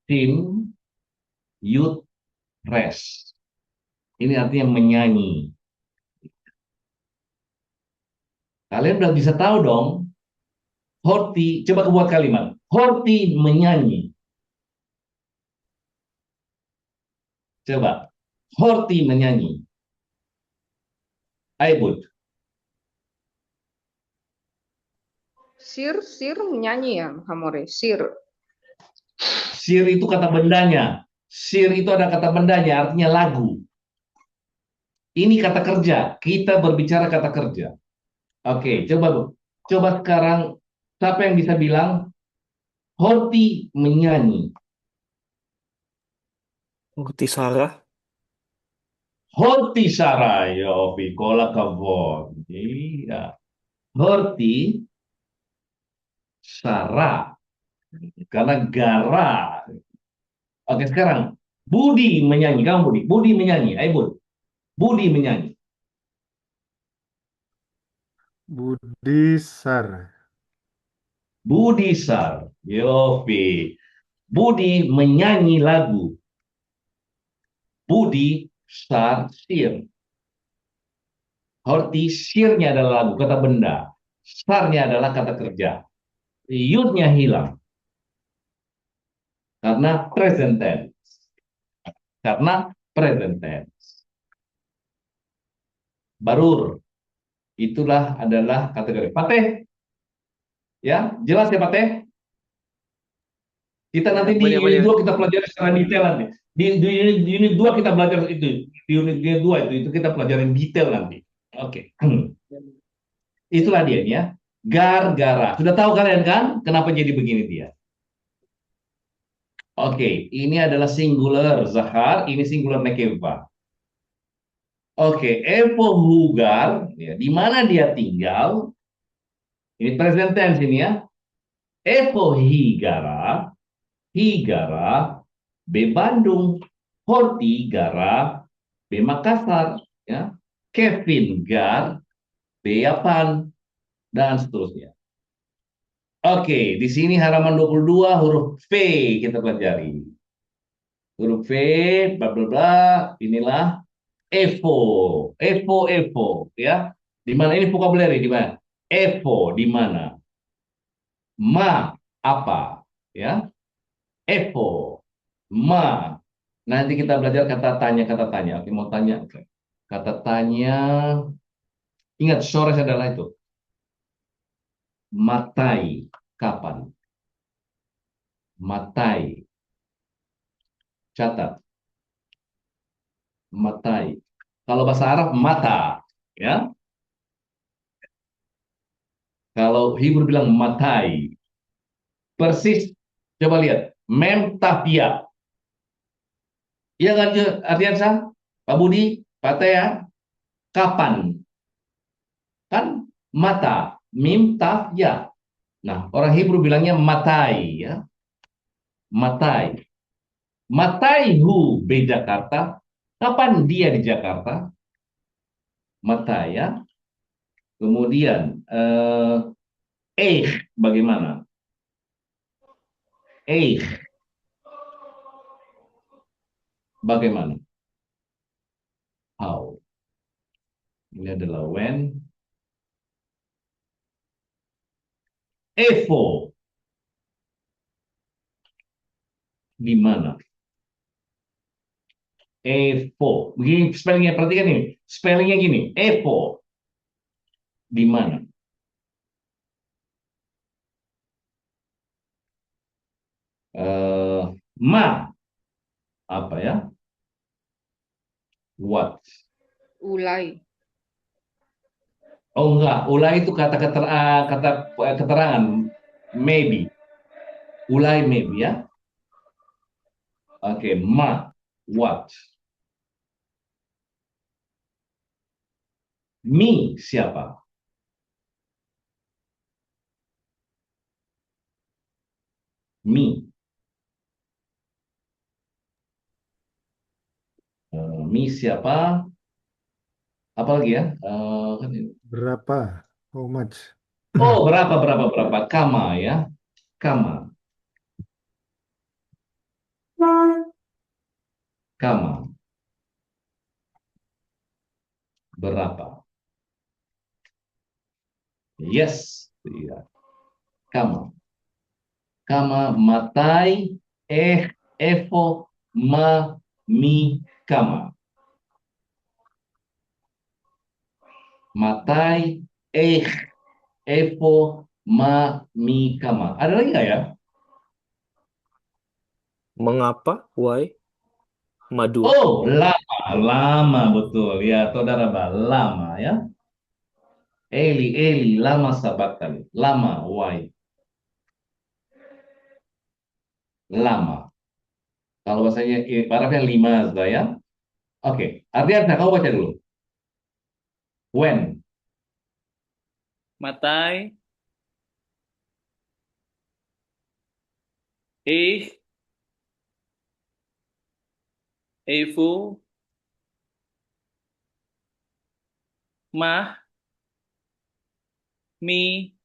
sim, yud, res. Ini artinya menyanyi. Kalian udah bisa tahu dong. Horti, coba buat kalimat. Horti menyanyi. Coba. Horti menyanyi. Aibut. Sir menyanyi ya, Hamore. Sir. Sir itu kata bendanya. Sir itu ada kata bendanya, artinya lagu. Ini kata kerja. Kita berbicara kata kerja. Oke, coba Bu. Coba sekarang, siapa yang bisa bilang Horti menyanyi? Horti Sarah. Horti Sarayo, Pikola Kavon. Iya. Horti Sarah. Karena gara. Oke, sekarang Budi menyanyi. Kamu Budi. Budi menyanyi. Ayo Bud. Budi menyanyi. Budisar. Budisar. Yopi. Budi menyanyi lagu. Budi sar sir. Horti sirnya adalah lagu, kata benda. Sarnya adalah kata kerja. Yudnya hilang. Karena present tense. Karena present tense. Barur. Itulah adalah kategori. Pateh. Ya, jelas ya Pateh? Kita nanti di unit 2 kita pelajari secara detail nanti. Di unit 2 kita belajar itu. Di unit 2 itu kita pelajarin detail nanti. Oke. Itulah dia ya. Gara. Sudah tahu kalian kan kenapa jadi begini dia? Oke, ini adalah singular Zahar, ini singular Nekeva. Oke, Evo Hugar, ya, di mana dia tinggal? Ini present tense ini ya. Evo Higara, B Bandung, Horti Gara, B Makassar, ya. Kevin Gar, B Yapan, dan seterusnya. Oke, di sini halaman 22 huruf V kita pelajari. Huruf V, bla bla bla, inilah Evo, ya. Di mana ini vocabulary di mana? Evo di mana? Ma apa, ya? Evo, ma. Nanti kita belajar kata tanya. Oke, mau tanya. Kata tanya. Ingat sores adalah itu. Matai, kapan? Matai. Catat. Matai. Kalau bahasa Arab mata, ya. Kalau Hebrew bilang matai. Persis. Coba lihat. Mem tapia. Iya kan Ardiansa? Pak Budi, Pak Tea, kapan? Kan mata, mim, taf, ya. Nah, orang Hebrew bilangnya matai, ya. Matai. Mataihu Jakarta. Kapan dia di Jakarta? Matai, ya. Kemudian, bagaimana? Bagaimana? How? Ini adalah when. Evo. Di mana? Evo. Begini spellingnya, perhatikan ini. Spellingnya gini. Evo. Di mana? Ma. Apa ya? What? Ulay. Oh enggak. Ulai itu kata keterangan. Maybe. Ulai maybe, ya. Oke. Ma. What? Mi siapa? Mi. Mi siapa? Apa lagi ya? Kan ini. Berapa? How much? Oh, berapa? Kama, ya. Kama. Kama. Berapa? Yes. Iya. Kama. Kama, matai, evo, ma, mi, kama. Matai, evo, ma, mi, kama. Ada lagi nggak ya? Mengapa? Why? Madua. Oh, lama, betul. Ya, saudara, lama, ya. Eli, lama sabaktan. Lama, why? Lama. Kalau bahasanya Arabnya lima, ya. Oke, artinya kamu baca dulu. When? Matai. Ich. Evo. Mah. Mi.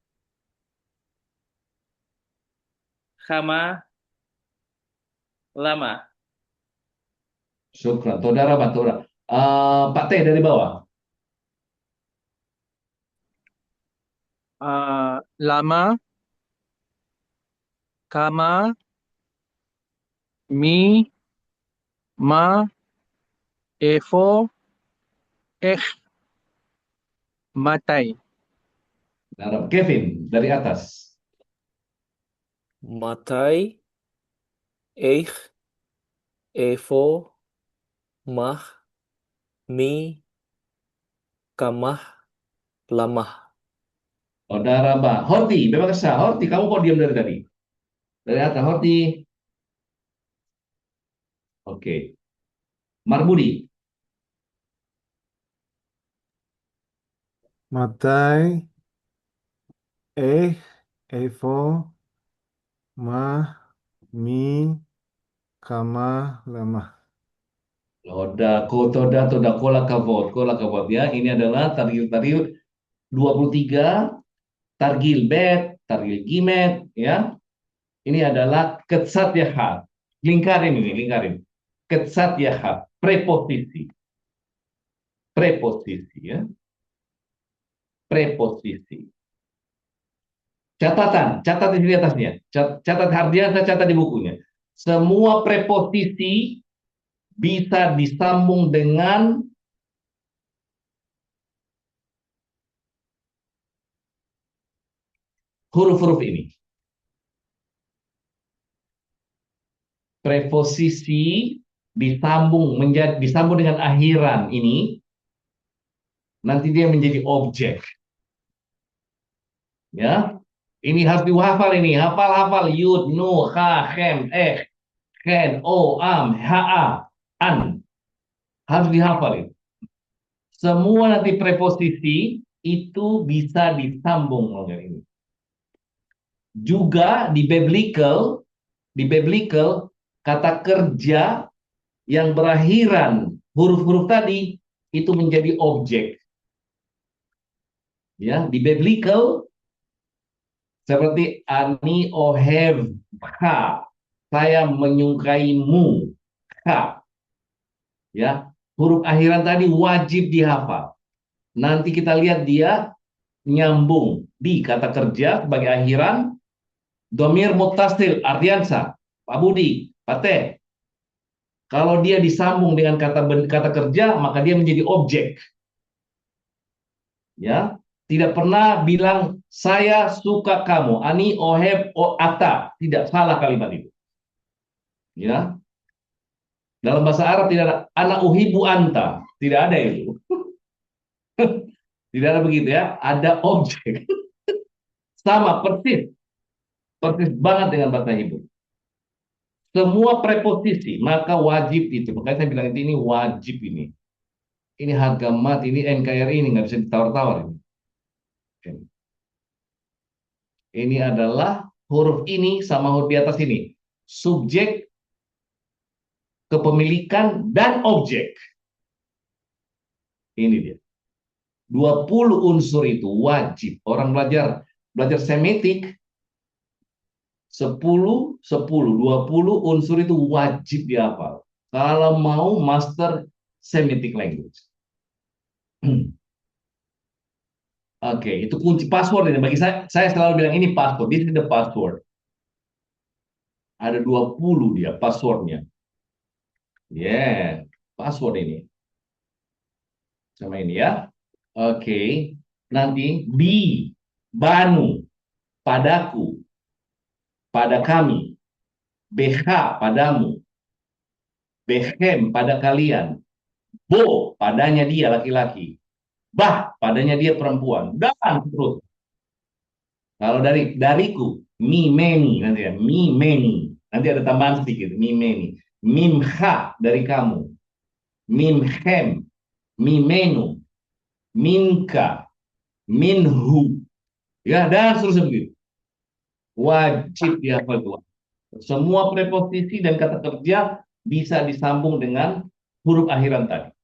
Kama. Lama. Syukran. Saudara, saudara. Pak T dari bawah. Lama, kama, mi, ma, efo, matai. Kevin dari atas. Matai, ich, evo, mah, mi, kamah, lamah. Saudara, Mbak. Horti, bebas kesah. Horti, kamu kok diam dari tadi? Dari atas, Horti. Oke. Marbudi. Matai, evo, ma, mi, kama, lama. Kola kavot ya. Ini adalah targil 23, targil bet, targil gimet ya. Ini adalah ketsat yahat. Lingkarin. Ketsat yahat, preposisi. Preposisi, ya. Preposisi. Catat di atasnya. Catat Hardiansa, catat di bukunya. Semua preposisi bisa disambung dengan huruf-huruf ini. Preposisi disambung dengan akhiran ini, nanti dia menjadi objek. Ya, ini harus dihafal ini. Hafal yud, nu, ha, hem, ken, o, am, ha, an. Harus dihafal ini. Semua nanti preposisi itu bisa disambung dengan ini. Juga di biblical kata kerja yang berakhiran huruf-huruf tadi itu menjadi objek. Ya, di biblical seperti ani ohevka, saya menyukaimu, ka. Ya, huruf akhiran tadi wajib dihafal. Nanti kita lihat dia nyambung di kata kerja sebagai akhiran, domir muttasil, artiansa, Pak Budi, Pak Teh. Kalau dia disambung dengan kata kerja, maka dia menjadi objek. Ya, tidak pernah bilang saya suka kamu, ani oheb o ata, tidak, salah kalimat itu. Ya, dalam bahasa Arab tidak ada ana uhibu anta, tidak ada itu. Tidak ada begitu ya, ada objek. Sama persis, persis banget dengan bahasa Hebrew. Semua preposisi maka wajib itu. Makanya saya bilang ini wajib ini. Ini harga mati, ini NKRI ini nggak bisa ditawar-tawar. Ini adalah huruf ini sama huruf di atas ini. Subjek, kepemilikan, dan objek. Ini dia. 20 unsur itu wajib. Orang belajar semetik 10, 10, 20 unsur itu wajib dihafal. Kalau mau master Semitic language. Oke, itu kunci password ini. Bagi saya selalu bilang ini password. This is the password. Ada 20 dia passwordnya. Yeah, password ini. Sama ini ya. Oke, nanti banu, padaku, pada kami, BH padamu, bechem pada kalian, bo padanya dia laki-laki, bah padanya dia perempuan, dan terus. Kalau dariku, mimeni nanti ya, mimeni, nanti ada tambahan sedikit, mimeni, mimha dari kamu, mimhem, mimenu, minka, minhu, ya, dan seterusnya begitu. Wajib dihafal itu. Semua preposisi dan kata kerja bisa disambung dengan huruf akhiran tadi.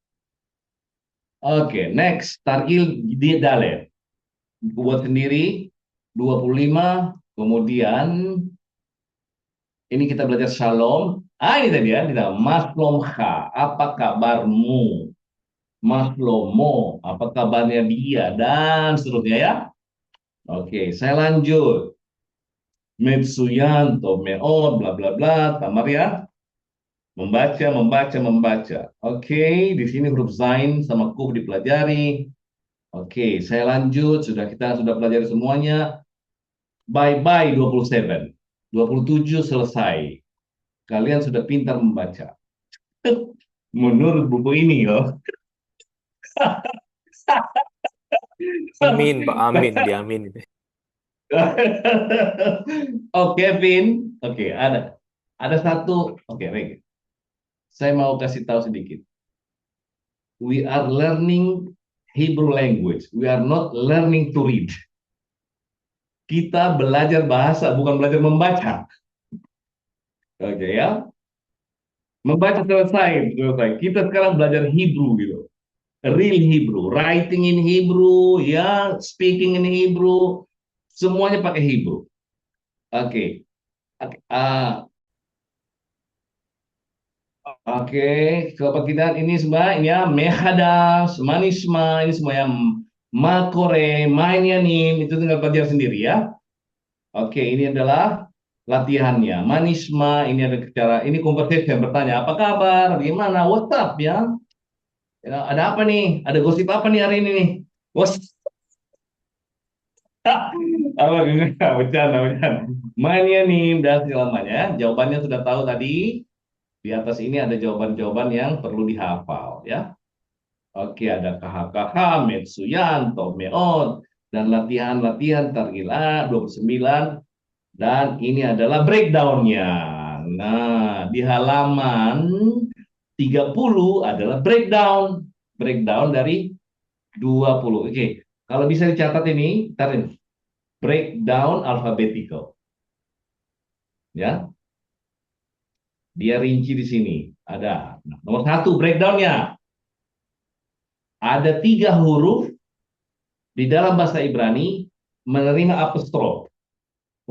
Oke, next, targil di dalil. Buat sendiri 25, kemudian ini kita belajar shalom. Ini tadi ya, kita maslomha, apa kabarmu? Maslomo, apa kabarnya dia, dan seterusnya ya. Oke, saya lanjut. Metsuyanto, meon, bla bla bla, tamar ya. Membaca. Oke, di sini huruf zain sama kuf dipelajari. Oke, saya lanjut. Kita sudah pelajari semuanya. Bye-bye 27. 27 selesai. Kalian sudah pintar membaca. Menurut buku ini loh. Amin, Pak. Amin. Diamin. Oke, Vin. Oke, ada satu. Oke, baik. Saya mau kasih tahu sedikit. We are learning Hebrew language. We are not learning to read. Kita belajar bahasa, bukan belajar membaca. Oke ya. Membaca selesai. Kita sekarang belajar Hebrew gitu. Real Hebrew, writing in Hebrew, ya, speaking in Hebrew, semuanya pakai Hebrew. Oke. Oke, kebangkitan ini semua ini ya mehadas, manisma, ini semua yang makore, mainyanim, itu tinggal belajar sendiri ya. Oke, ini adalah latihannya. Manisma, ini ada cara, ini conversation, bertanya, apa kabar, gimana, what's up ya? Ya, ada apa nih? Ada gosip apa nih hari ini nih? Apa enggak? Bercanda. Mainyanim dan selamanya. Jawabannya sudah tahu tadi. Di atas ini ada jawaban-jawaban yang perlu dihafal ya. Oke, ada KHKH, Metsuyanto, Meon, dan latihan-latihan Targila 29. Dan ini adalah breakdown-nya. Nah, di halaman 30 adalah breakdown. Breakdown dari 20. Oke, Kalau bisa dicatat ini, ntar ini, breakdown alphabetical. Ya, dia rinci di sini. Ada. Nah, nomor satu, breakdownnya. Ada 3 huruf di dalam bahasa Ibrani menerima apostrof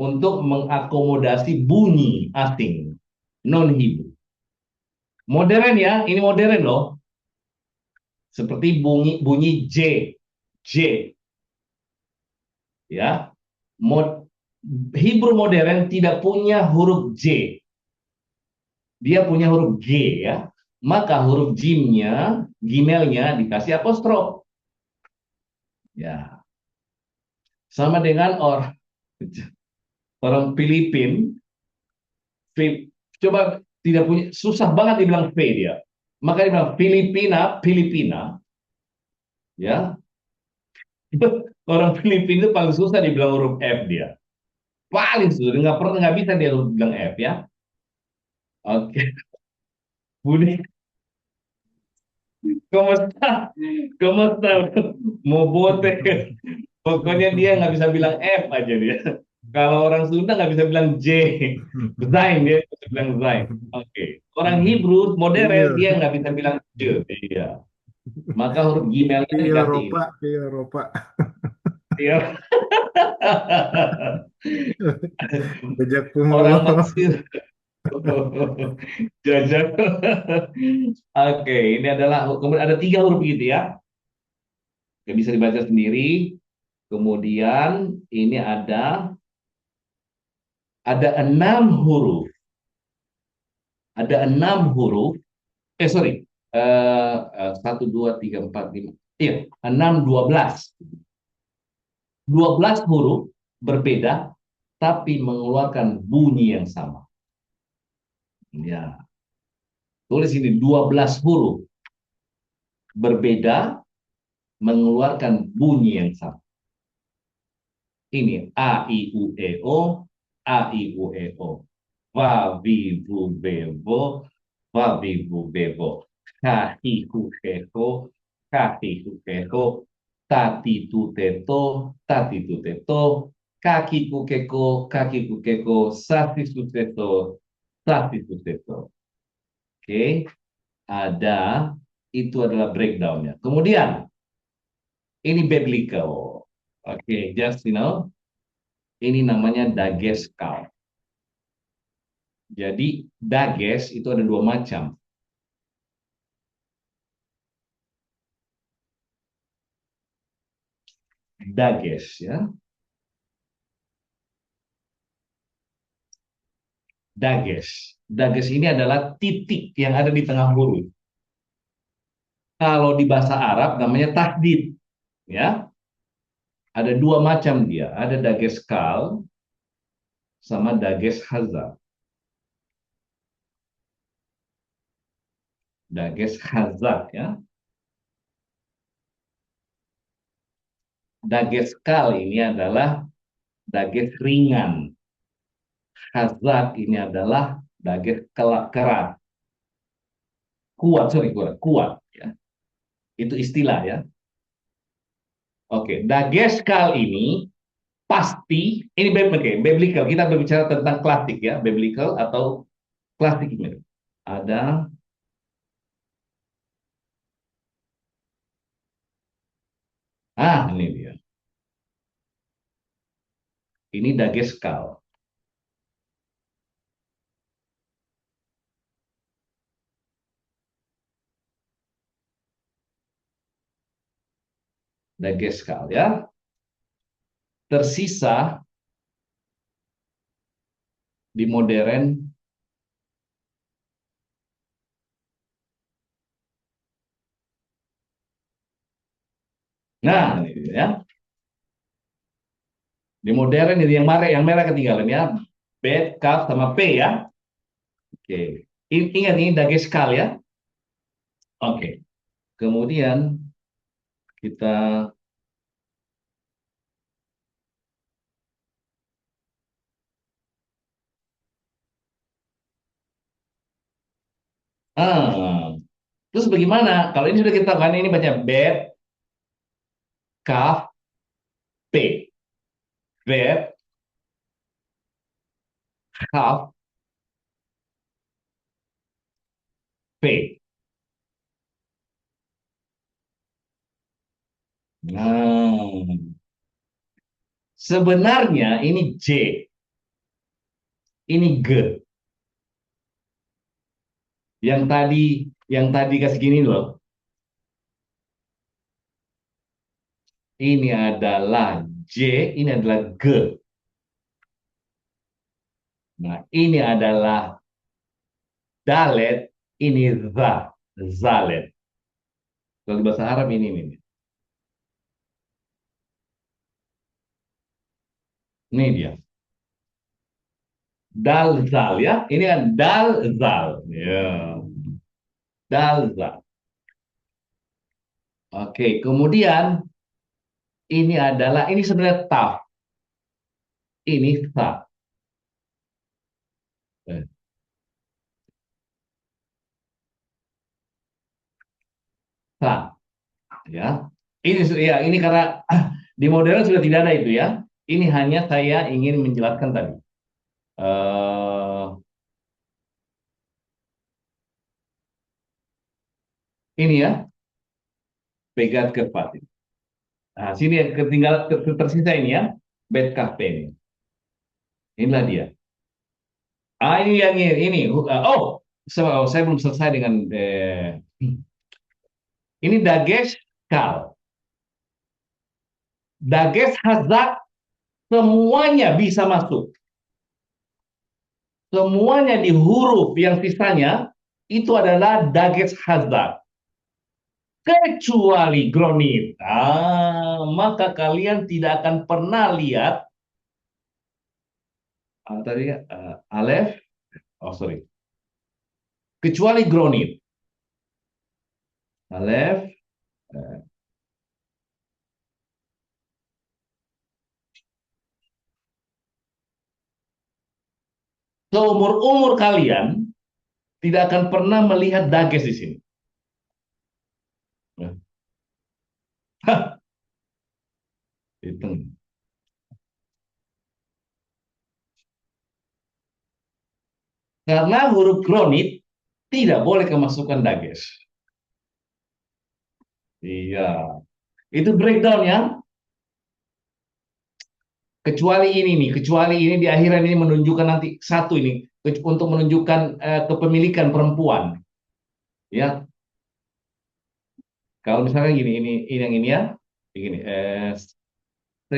untuk mengakomodasi bunyi asing, non-Hebrew. Modern ya, ini modern loh. Seperti bunyi bunyi J, J, ya. Hebrew modern tidak punya huruf J, dia punya huruf G ya. Maka huruf jimnya, gimelnya dikasih apostrof. Ya, sama dengan orang Filipin, coba tidak punya, susah banget dibilang V dia. Maka dia bilang Filipina, Filipina, ya. Orang Filipina itu paling susah dibilang huruf F dia. Paling susah, nggak bisa dia bilang F ya. Oke, Budi, ¿cómo está? ¿Cómo está? Mau bote. Pokoknya dia nggak bisa bilang F aja dia. Kalau orang Sunda nggak bisa bilang J. Zain, dia bisa bilang Zain. Oke. Orang Hebrew modern Iya, dia nggak bisa bilang J. Iya. Maka huruf Gmailnya di dikasih Eropa, di Eropa. Iya. Jejak Orang Kumolo. Mesir. Jajak. Oke, ini adalah kemudian ada 3 huruf gitu ya. Yang bisa dibaca sendiri. Kemudian ini ada 6 huruf. Ada 6 huruf. Sorry. 1, 2, 3, 4, 5. Iya, 6, 12. 12 huruf berbeda, tapi mengeluarkan bunyi yang sama. Ya, tulis ini 12 huruf berbeda, mengeluarkan bunyi yang sama. Ini A, I, U, E, O, A, I, U, E, O. Va, vi, vu, ve, vo, va, vi, vu, ve, vo. Ka, hi, hu, he, ho, ka, hi, hu, he, ho. Tati, tu, te, to, tati, tu, te, to. Kaki, ku, ke, ko, kaki, ku, ke, ko. Sati, su, te, to, sati, su, te, to. Oke, ada, itu adalah breakdownnya. Kemudian, ini biblical. Oke, just ini namanya dageskal. Jadi dages itu ada 2 macam. Dages ya. Dages. Dages ini adalah titik yang ada di tengah huruf. Kalau di bahasa Arab namanya tasdid ya. Ada 2 macam dia. Ada dageskal sama dages hazak. Dages hazak ya. Dageskal ini adalah dages ringan. Hazak ini adalah dages keras. Kuat, sorry, kuat ya. Itu istilah ya. Oke, dageskal ini pasti ini biblical. Kita berbicara tentang klasik ya, biblical atau klasik ini. Ada ini dia. Ini dageskal. Dageskal ya. Tersisa di modern nah ini dia ya. Di modern ini yang merah ketinggalan ya. Bet, kaf sama P ya. Oke. Ingat ini dageskal ya. Oke. Kemudian kita terus bagaimana? Kalau ini sudah kita tahu kan ini baca bet, kaf, Bet, kaf, P. Nah, sebenarnya ini J, ini G. Yang tadi kasih gini loh. Ini adalah J, ini adalah G. Nah, ini adalah dalet, ini za, zalet. Kalau di bahasa Arab ini. Ini dia. Dal zal ya. Ini kan dal zal. Ya. Dal zal. Oke, kemudian ini sebenarnya taf. Ini ta. Eh, Ta. Ya. Ini karena di modern sudah tidak ada itu ya. Ini hanya saya ingin menjelaskan tadi. Eh, ini ya, pegat keempat. Nah, sini yang tersisa ini ya, bed cafe ini. Inilah dia. Ini yang ini. Saya belum selesai dengan ini dagesh kal. Dagesh hazak semuanya bisa masuk. Semuanya di huruf yang sisanya itu adalah dagesh hazak. Kecuali gronit. Maka kalian tidak akan pernah lihat tadi alef. Oh sorry. Kecuali gronit. Alef. Seumur-umur kalian tidak akan pernah melihat dages di sini. Hitung. Karena huruf kronit tidak boleh kemasukan dages. Iya. Itu breakdown ya. Kecuali ini di akhiran ini menunjukkan nanti satu ini untuk menunjukkan kepemilikan perempuan. Ya. Kalau misalnya gini, ini yang ini ya. Begini, C.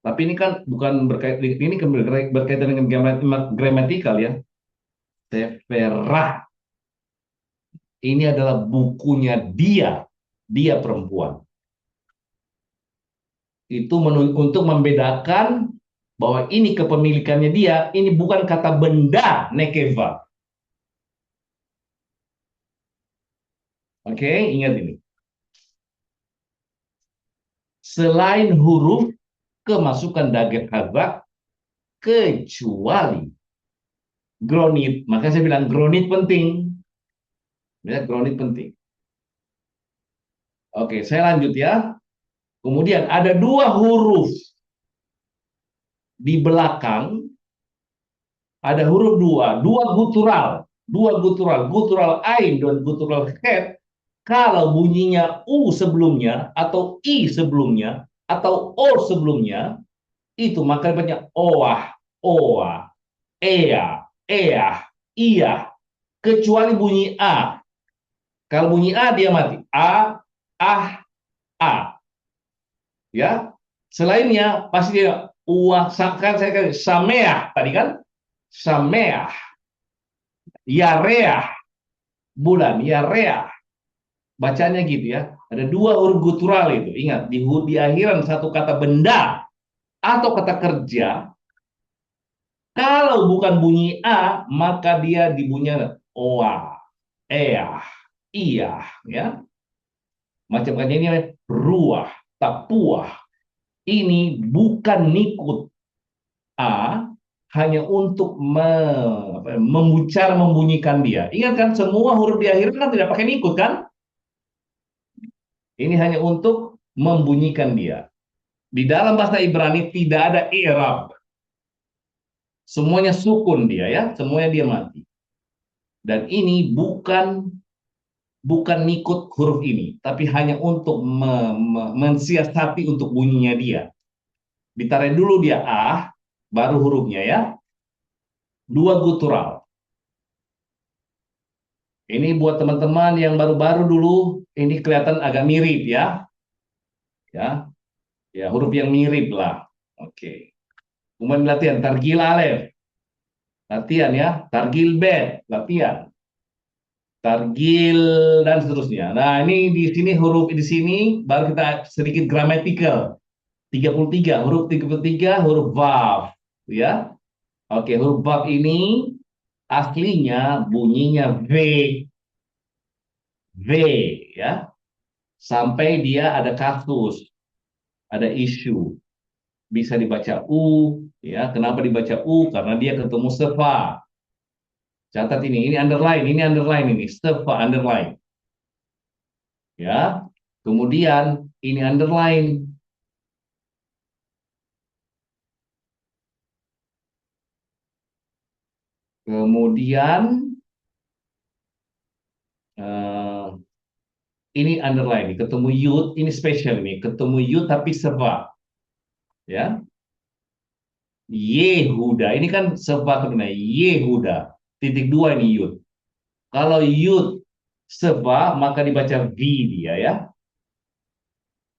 Tapi ini kan bukan berkaitan dengan gramatikal ya. Seferah. Ini adalah bukunya dia perempuan. Itu untuk membedakan bahwa ini kepemilikannya dia, ini bukan kata benda nekeva. Oke, ingat ini. Selain huruf kemasukan daget hazak kecuali gronit. Maka saya bilang gronit penting. Ya, gronit penting. Oke, saya lanjut ya. Kemudian ada dua huruf di belakang. Ada huruf dua gutural ain dan gutural het. Kalau bunyinya u sebelumnya atau i sebelumnya atau o sebelumnya, itu maka banyak oah, oa, ea, iya, kecuali bunyi a. Kalau bunyi a dia mati. A, ah, a. Ya, selainnya pasti dia uah. Kan saya kata sameah tadi kan, sameah, yareah, bulan, yareah. Bacanya gitu ya. Ada dua huruf gutural itu. Ingat, di akhiran satu kata benda atau kata kerja, kalau bukan bunyi a, maka dia dibunyikan oa, ea, iya, ya. Macam kayak ini ruah, tapuah. Ini bukan nikut a, hanya untuk membunyikan dia. Ingat kan, semua huruf di akhiran kan tidak pakai nikut kan? Ini hanya untuk membunyikan dia. Di dalam bahasa Ibrani tidak ada i'rab. Semuanya sukun dia ya, semuanya dia mati. Dan ini bukan ngikut huruf ini, tapi hanya untuk mensiasati untuk bunyinya dia. Ditarik dulu dia baru hurufnya ya. Dua gutural. Ini buat teman-teman yang baru-baru dulu, ini kelihatan agak mirip ya. Ya, huruf yang mirip lah. Oke. Kemudian latihan targil alef. Latihan ya, targil bet, latihan. Targil dan seterusnya. Nah, ini di sini huruf di sini baru kita sedikit grammatical. 33, huruf 33 huruf vav, ya. Oke, huruf vav ini aslinya bunyinya V, ya. Sampai dia ada kasus, ada isu. Bisa dibaca U, ya. Kenapa dibaca U? Karena dia ketemu sefa. Catat ini underline ini, sefa underline. Ya. Kemudian ini underline. Kemudian ini underline, ketemu yud, ini spesial nih, ketemu yud tapi sefa. Ya. Yehuda, ini kan sefa kemudian Yehuda. Titik dua ini yud. Kalau yud sefa maka dibaca V dia ya.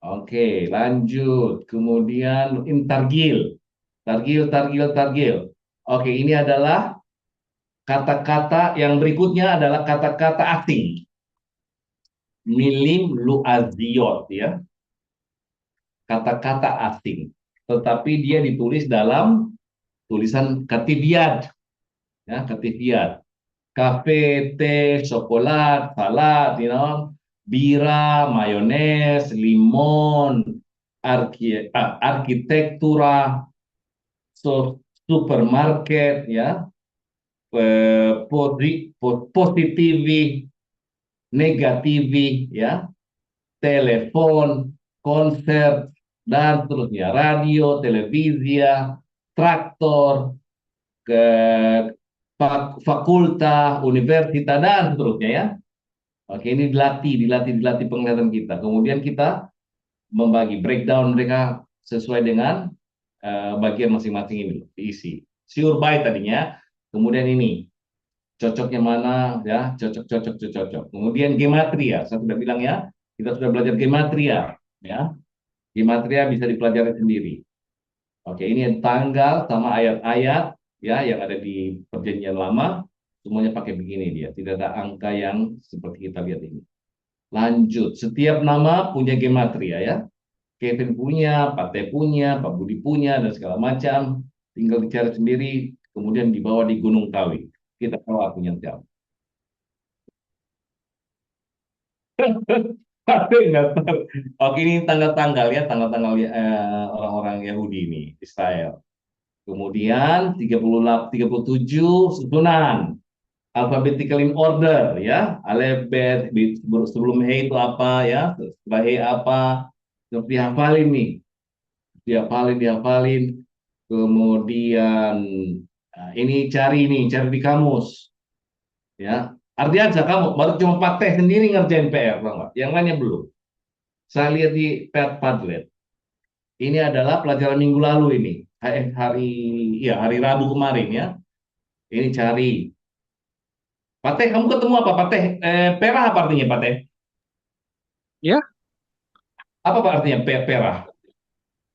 Oke, lanjut. Kemudian targil. Targil. Oke, ini adalah kata-kata yang berikutnya adalah kata-kata asing. Milim lu'aziyot ya. Kata-kata asing. Tetapi dia ditulis dalam tulisan katibiat. Ya, katibiat. Kafe, teh, coklat, salad, bira, mayones, limon, arsitektura, supermarket, ya, positivi, negativi, ya, telepon, konser, dan seterusnya, radio, televisi, traktor, ke fakultas, universitas, dan seterusnya ya. Oke, ini dilatih penglihatan kita. Kemudian kita membagi breakdown mereka sesuai dengan bagian masing-masing ini diisi. Sure by tadinya, kemudian ini cocoknya mana ya, cocok. Kemudian gematria, saya sudah bilang ya, kita sudah belajar gematria ya. Gematria bisa dipelajari sendiri. Oke, ini tanggal sama ayat-ayat ya yang ada di perjanjian lama, semuanya pakai begini dia, tidak ada angka yang seperti kita lihat ini. Lanjut, setiap nama punya gematria ya. Kevin punya, Pak Teh punya, Pak Budi punya, dan segala macam. Tinggal dicari sendiri, kemudian dibawa di Gunung Kawi. Kita tahu punya siapa. Nggak tahu. Oke, ini tanggal-tanggal ya, tanggal-tanggal orang-orang Yahudi ini, Israel. Kemudian 37 susunan. Alphabetical in order ya. Alef, bet, sebelum He itu apa ya, setelah He apa. Seperti hafalin nih. Dihafalin. Kemudian ini cari di kamus. Ya. Ardiansa kamu baru cuma Pak Teh sendiri ngerjain PR, tau nggak? Yang lainnya belum. Saya lihat di Padlet. Ini adalah pelajaran minggu lalu ini. Hari Rabu kemarin ya. Ini cari. Pak Teh, kamu ketemu apa? Pak Teh, perah apa artinya Pak Teh? Ya, Apa Pak artinya perah?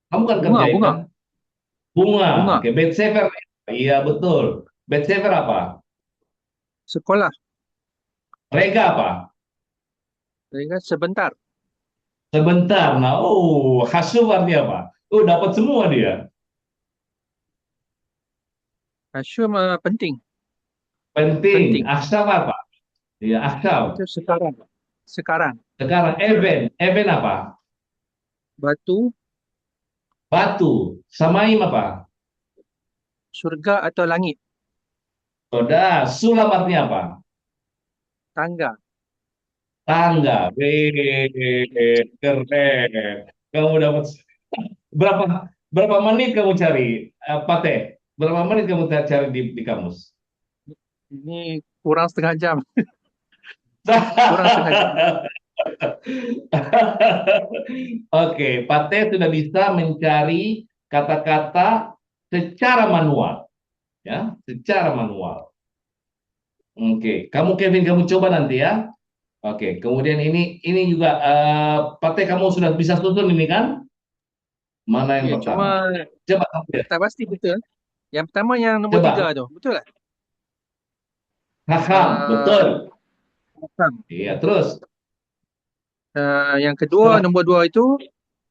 Kamu kan bunga, kerjain bunga, kan? Bunga. bunga, Oke, bed saver. Iya betul. Bed saver apa? sekolah, Rega apa? mereka sebentar, Sebentar. Nah, hasuf artinya apa? Dapat semua dia. asyum penting, Penting. penting, Aksam apa? Iya, aksam. itu sekarang, sekarang, Sekarang event apa? batu, Batu. Samaim apa? surga atau langit, Sulam artinya apa? tangga, Tangga. Wih, keren. Kamu dapat Berapa berapa menit kamu cari, Pate? Berapa menit kamu cari di kamus? Ini kurang setengah jam. Kurang setengah jam. Oke, Pate sudah bisa mencari kata-kata secara manual, ya, secara manual. Oke, Kevin, kamu coba nanti ya. Oke, kemudian ini juga Pate, kamu sudah bisa susun ini kan? Mana yang Ya, cuma pertama? Coba kamu lihat. tak pasti betul. Yang pertama yang nombor Coba. 3 tu. Betul tak? Hakam, betul. Faham. Iya, terus Yang kedua, setelah nombor 2 itu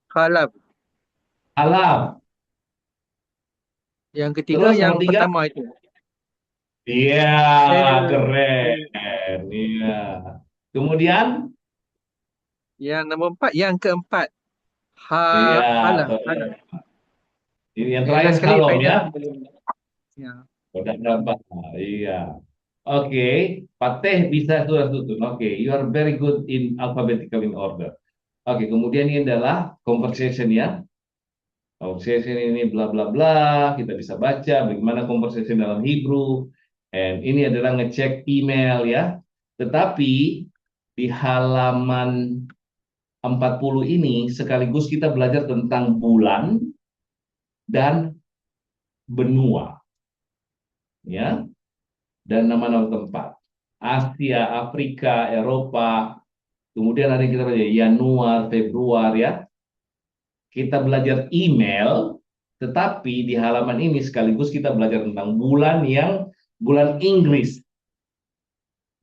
Khalab. alam, Yang ketiga, terus yang nomor 3. pertama itu. Iya, El. keren. Iya. Kemudian, Yang nombor 4, yang keempat. iya, Halah. betul. Ini yang Okay, terakhir last sekali halom ya. faedah. Ya. Udah berapa? Iya. Oke, Pateh bisa sudah tutup. Oke, you are very good in alphabetical in order. Oke, kemudian ini adalah conversation ya. Conversation ini bla bla bla, kita bisa baca bagaimana conversation dalam Hebrew. And ini adalah ngecek email ya. Tetapi di halaman 40 ini sekaligus kita belajar tentang bulan dan benua ya, dan nama-nama tempat. Asia, Afrika, Eropa, kemudian ada yang kita belajar Januari, Februari ya. Kita belajar email, tetapi di halaman ini sekaligus kita belajar tentang bulan Inggris.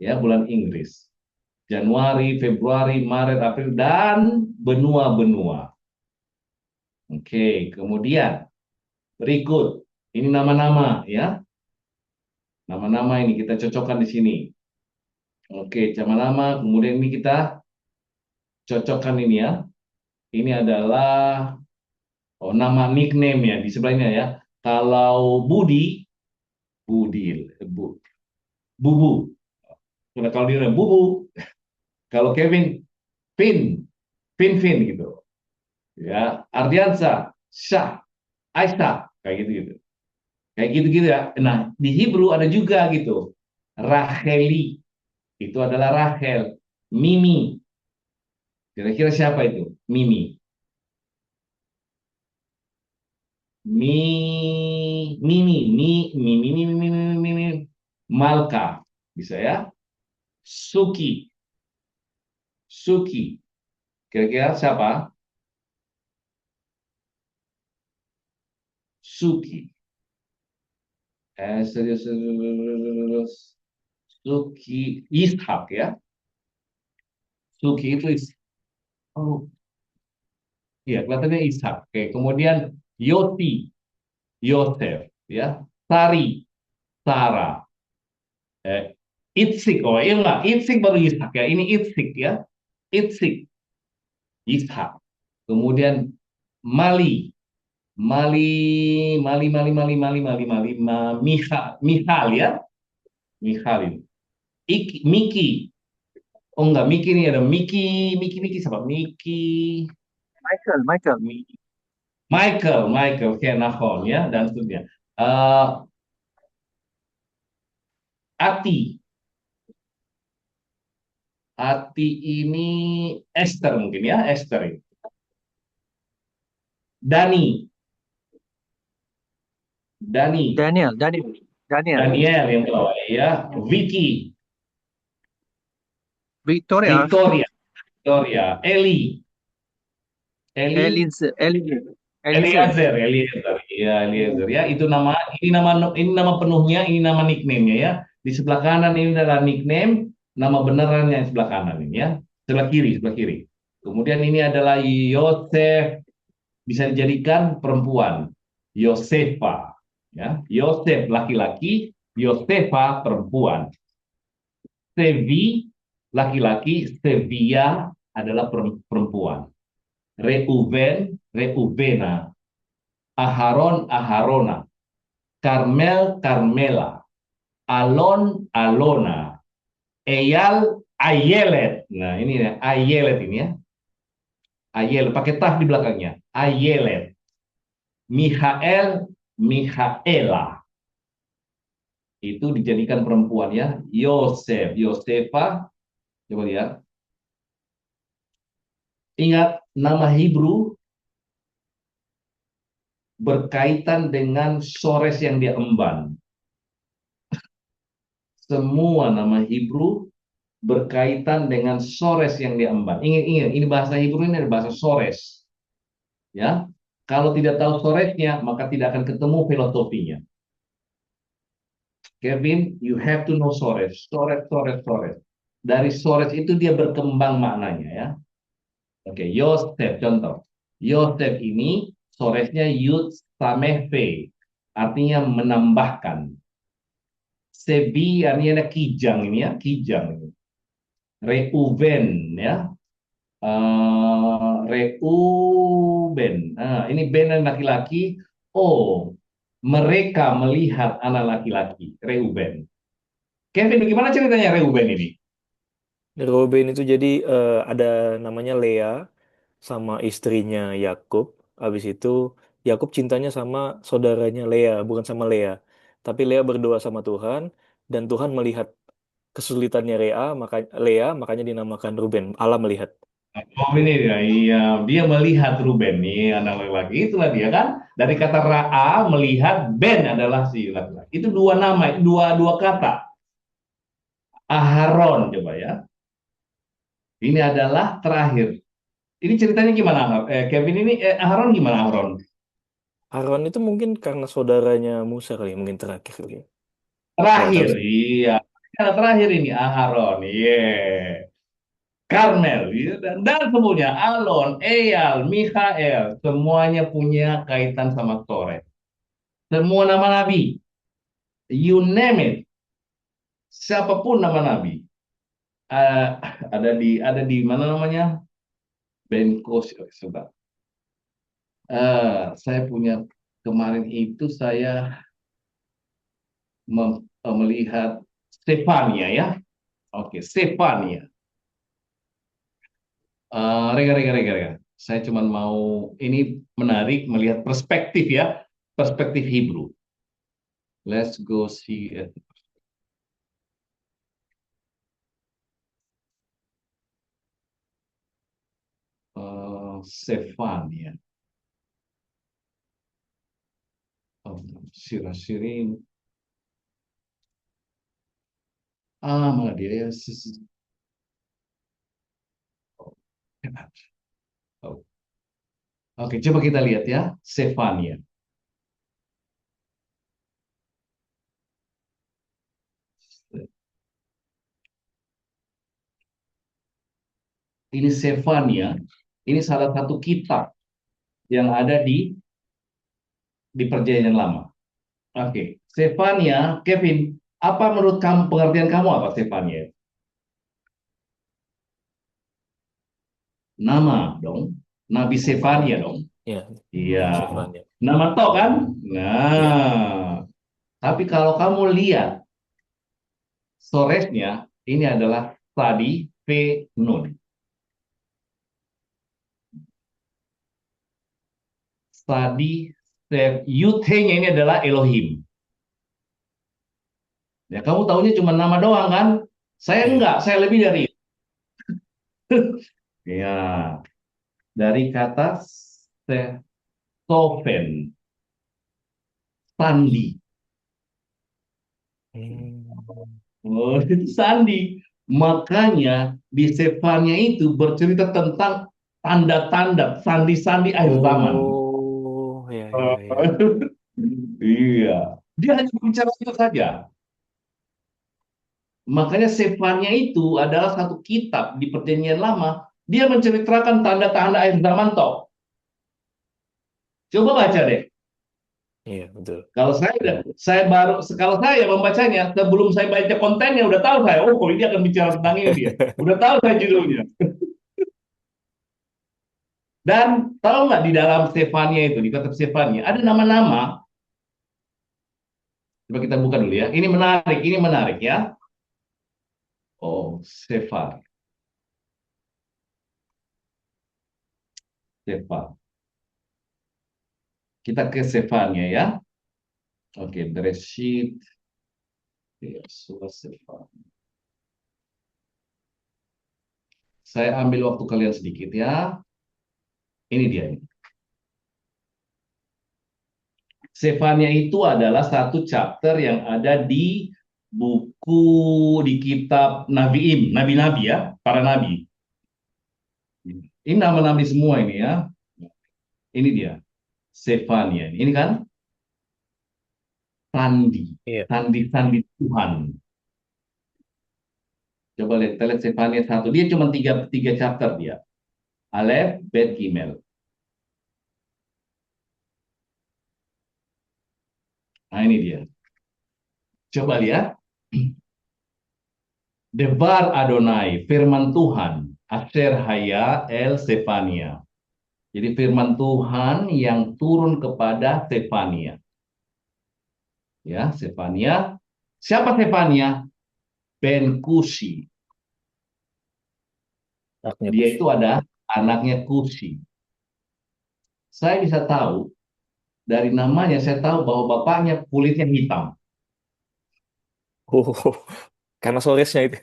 Ya, bulan Inggris. Januari, Februari, Maret, April, dan benua-benua. Oke, kemudian berikut. Ini nama-nama ya. Nama-nama ini kita cocokkan di sini. Oke, nama-nama. Kemudian ini kita cocokkan ini ya. Ini adalah nama nickname ya di sebelahnya ya. Kalau Budi, Bubu. Kalau dia Bubu. Kalau Kevin, Vin gitu. Ya, Ardiansa, Syah, Aisyah, kayak gitu. Kayak gitu-gitu ya. Nah, di Hebrew ada juga gitu. Racheli, itu adalah Rachel. Mimi, kira-kira siapa itu? Mimi. Mimi. Malka, bisa ya. Suki, kira-kira siapa? Suki. Suki, Ishak ya. Suki itu oh iya, kelihatannya Ishak. Oke, kemudian Yosef ya. Sari, Sarah. Itsik, oh iya enggak, Itsik baru Ishak ya. Ini Itsik ya. Itsik, Ishak. Kemudian Mali, Mihal ya. Mihal ini. Miki. Oh enggak, Miki ini ada Miki siapa? Michael. Michael, oke, Nahon ya, dan seterusnya. Eh, Ati ini Esther mungkin ya, Esther ini. Daniel. Daniel yang bawah ya. Vicky, Victoria. Eli, Eliezer. Eliezer ya, itu nama penuhnya, ini nama nickname-nya ya. Di sebelah kanan ini adalah nickname, nama benerannya sebelah kanan ini ya. Sebelah kiri. Kemudian ini adalah Yosef, bisa dijadikan perempuan. Yosefa ya. Yosef laki-laki, Yosefa perempuan. Sevi laki-laki, Sevia adalah perempuan. Reuvena, Aharon, Aharona, Carmela, Alona, Eyal, Ayelet. Nah, ini ya, Ayelet ini ya. Ayelet pakai taf di belakangnya. Ayelet. Mihael, Mihaela. Itu dijadikan perempuan ya. Yosef, Yosefa. Coba lihat. Ingat, nama Hebrew berkaitan dengan sores yang dia emban. Semua nama Hebrew berkaitan dengan sores yang dia emban. Ingat, ini bahasa Hebrew ini adalah bahasa sores. Ya, kalau tidak tahu soresnya, maka tidak akan ketemu filosofinya. Kevin, you have to know sores, sores, sores, sores. Dari sores itu dia berkembang maknanya ya. Oke, Yosef contoh. Yosef ini soresnya yud sameh fe, artinya menambahkan. Sebi artinya kijang ini ya, kijang. Reuben ya, Reuben. Nah, ini Ben dan laki-laki. Oh, mereka melihat anak laki-laki, Reuben. Kevin, bagaimana ceritanya Reuben ini? Reuben itu jadi ada namanya Lea sama istrinya Yakub. Habis itu Yakub cintanya sama saudaranya Lea, bukan sama Lea. Tapi Lea berdoa sama Tuhan dan Tuhan melihat kesulitannya Lea, makanya dinamakan Reuben. Allah melihat. Oh ini dia, iya, dia melihat Ruben nih anak laki-laki. Itulah dia kan. Dari kata Ra'a melihat Ben adalah si laki-laki. Itu dua nama, dua kata. Aharon coba ya. Ini adalah terakhir. Ini ceritanya gimana, Kevin ini Aharon gimana Aharon? Aaron itu mungkin karena saudaranya Musa kali, ya, mungkin terakhir kali, ya. Nggak tahu Terakhir, sih. iya. Yang terakhir ini Aharon, iya. Karmel, iya. Dan semuanya Alon, Eyal, Mikhael, semuanya punya kaitan sama Torah. Semua nama nabi, you name it, siapapun nama nabi. Eh, ada di mana namanya? Benkos, sebentar. Saya punya kemarin itu saya melihat Stefania ya. Oke, Stefania. Rega, rega, rega, rega. Saya cuma mau ini menarik melihat perspektif ya, perspektif Hebrew. Let's go see it. Stefania. Oh, Sirah-sirin. Mana dia ya? Oh. Oke, coba kita lihat ya, Stefania. Ini Stefania. Ini salah satu kitab yang ada di Perjanjian Lama. Oke, Stefania, Kevin, apa menurut kamu pengertian kamu apa Stefania? Nama dong, Nabi Stefania dong. Ya, Iya, Sefania. nama toh kan? Ya. Nah, tapi kalau kamu lihat soresnya, ini adalah tadi P Nun. Tadi Yud-He-nya ini adalah Elohim. Ya, kamu tahunya cuma nama doang kan? Saya Iya. enggak, saya lebih dari itu. Ya, dari kata Stoven, sandi. Hmm. Oh, itu sandi. Makanya di Stefania itu bercerita tentang tanda-tanda sandi-sandi akhir zaman. Oh, ya, ya, ya. Iya, dia hanya bicara itu saja. Makanya Stefania itu adalah satu kitab di Perjanjian Lama. Dia menceritakan tanda-tanda akhir zaman toh. Coba baca deh. Iya, betul. Kalau kalau saya membacanya sebelum saya baca kontennya udah tahu saya, oh ini akan bicara tentang ini dia. Udah tahu saya judulnya. Dan tahu nggak di dalam Stefania itu, di kitab Stefania, ada nama-nama. Coba kita buka dulu ya. Ini menarik ya. Oh, Stefan. Kita ke Sefanya ya. Oke, Bereshit. Yosua, Sefanya. Saya ambil waktu kalian sedikit ya. Ini dia. Sefanya itu adalah satu chapter yang ada di buku di kitab Nabiim, nabi-nabi ya, para nabi. Ini nama-nabi semua ini ya. Ini dia, Sefania. Ini kan Sandi, Iya. Sandi Tuhan. Coba lihat, kita lihat Sefania 1. Dia cuma tiga chapter dia. Alef, Bet, Gimel. Nah ini dia. Coba lihat. Debar Adonai, firman Tuhan. Asher Haya El Sefania. Jadi firman Tuhan yang turun kepada Sefania. Ya, Sefania. Siapa Sefania? Ben Kusi. Anaknya Dia Kus. itu ada anaknya Kusi. Saya bisa tahu dari namanya, saya tahu bahwa bapaknya kulitnya hitam. Oh, karena Soresnya itu.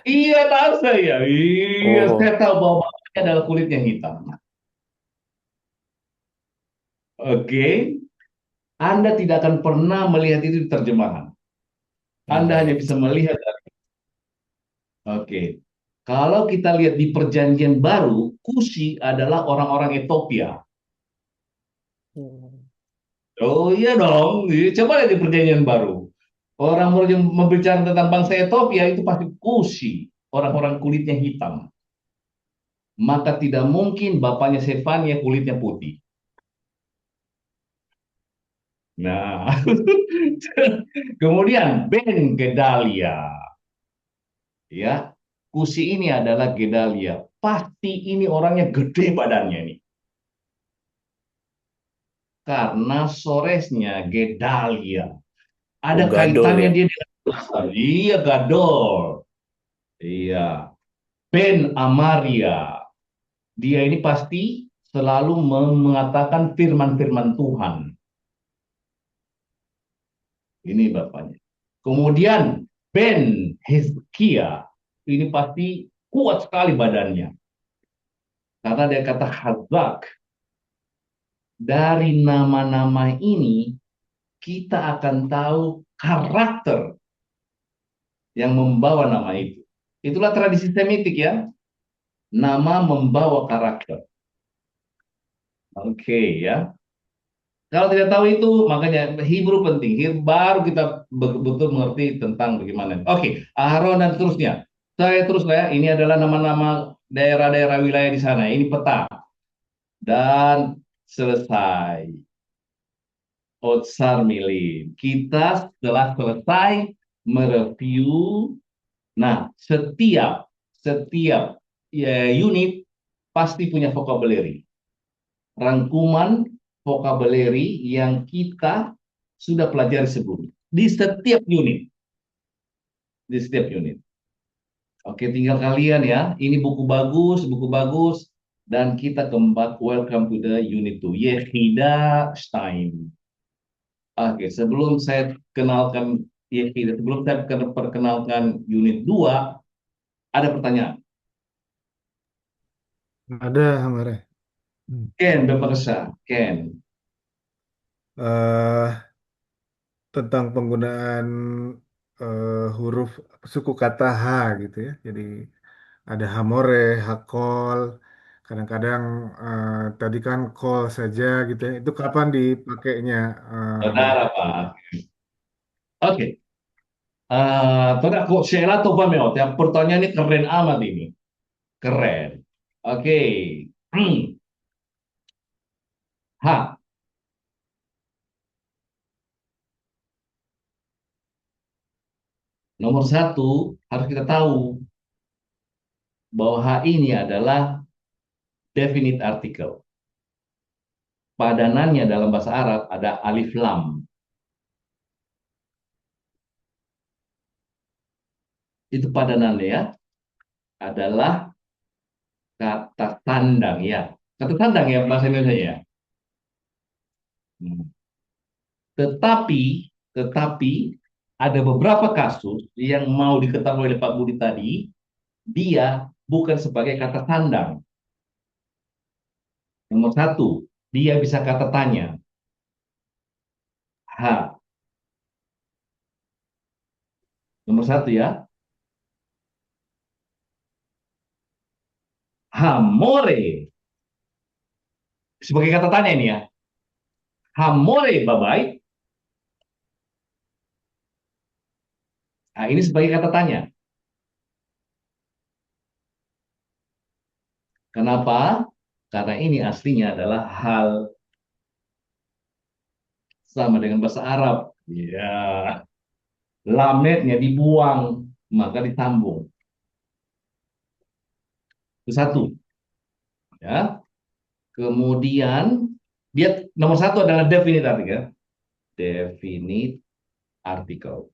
Iya, tahu saya. Iya, saya Oh, tahu bahwa bapaknya adalah kulitnya hitam. Oke, Anda tidak akan pernah melihat itu di terjemahan. Anda hanya iya. bisa melihat. Oke, kalau kita lihat di Perjanjian Baru, Kusi adalah orang-orang Ethiopia. Hmm. Oh iya dong, coba lihat di Perjanjian Baru. Orang yang membicara tentang bangsa Ethiopia itu pasti Kusi, orang-orang kulitnya hitam. Maka tidak mungkin bapaknya Sefania kulitnya putih. Nah, kemudian Ben Gedalia, ya, Kusi ini adalah Gedalia. Pasti ini orangnya gede badannya nih, karena Soresnya Gedalia. Oh, Ada gadol kaitannya ya. dia dengan besar. Iya, Gadol. Iya, Ben Amaria. Dia ini pasti selalu mengatakan firman-firman Tuhan. Ini bapaknya. Kemudian Ben Hizkia. Ini pasti kuat sekali badannya. Karena dia kata Hazak. Dari nama-nama ini, kita akan tahu karakter yang membawa nama itu. Itulah tradisi Semitik ya. Nama membawa karakter. Oke ya. Kalau tidak tahu itu, makanya Hebrew penting. Baru kita betul mengerti tentang bagaimana. Oke, Aaron dan seterusnya. Saya terus ya, ini adalah nama-nama daerah-daerah wilayah di sana. Ini peta. Dan selesai. Otsar Milim. Kita setelah selesai mereview. Nah, setiap ya, unit pasti punya vocabulary. Rangkuman vocabulary yang kita sudah pelajari sebelumnya di setiap unit. Di setiap unit. Oke, tinggal kalian ya. Ini buku bagus, dan kita keempat, welcome to the unit 2, Yehida Stein. Oke, sebelum saya kenalkan Yehida, sebelum saya perkenalkan unit 2, ada pertanyaan. Ada, Mare. Ken, berbahasa. Ken. eh Tentang penggunaan huruf suku kata H gitu ya. Jadi ada Hamore, Hakol, kadang-kadang tadi kan call saja gitu ya. Itu kapan dipakainya, Benar Mare? apa? Oke. Tadi aku Sheila Toba Meot, ya pertanyaan ini keren amat ini. Keren. Oke. Hmm. H. Nomor satu, harus kita tahu bahwa H ini adalah definite article. Padanannya dalam bahasa Arab ada alif lam. Itu padanannya ya. Adalah kata tandang ya. Kata tandang ya bahasa Indonesia ya. Hmm. Tetapi ada beberapa kasus yang mau diketahui oleh Pak Budi tadi, dia bukan sebagai kata tandang. Nomor satu, dia bisa kata tanya. Ha, nomor satu ya. Hamore. Sebagai kata tanya ini ya. Hamore babai. Nah, ini sebagai kata tanya. Kenapa? Karena ini aslinya adalah hal sama dengan bahasa Arab. Ya, lametnya dibuang, maka ditambung. Itu satu. Ya. Kemudian dia nomor satu adalah definite artikel. Definite article.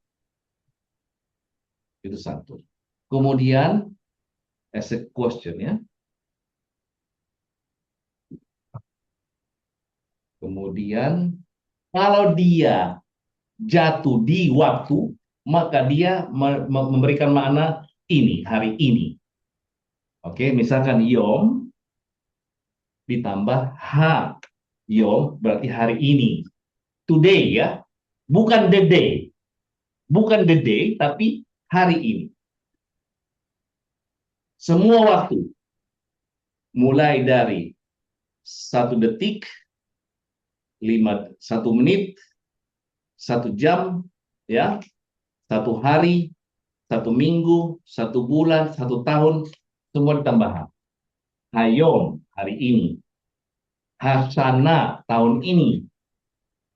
Itu satu. Kemudian as a question ya. Kemudian kalau dia jatuh di waktu, maka dia memberikan makna ini, hari ini. Oke, misalkan yom ditambah ha. Yom berarti hari ini. Today ya. Bukan the day. Bukan the day, tapi hari ini. Semua waktu. Mulai dari 1 detik, 1 menit, 1 jam, ya, 1 hari, 1 minggu, 1 bulan, 1 tahun, semua ditambah ha. Hayom hari ini, Hasana tahun ini,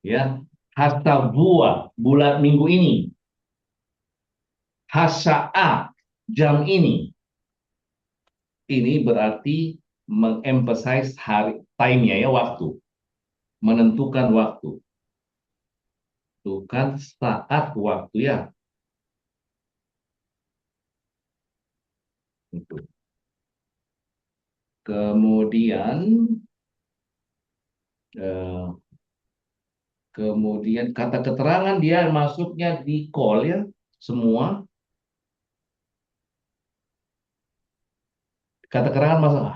ya, Hasabua bulan minggu ini, Hasa'a jam ini. Ini berarti mengemphasize hari time-nya ya, waktu, menentukan waktu, bukan saat waktu ya. Itu. Kemudian eh, kata keterangan dia masuknya di call ya, semua kata keterangan masuk.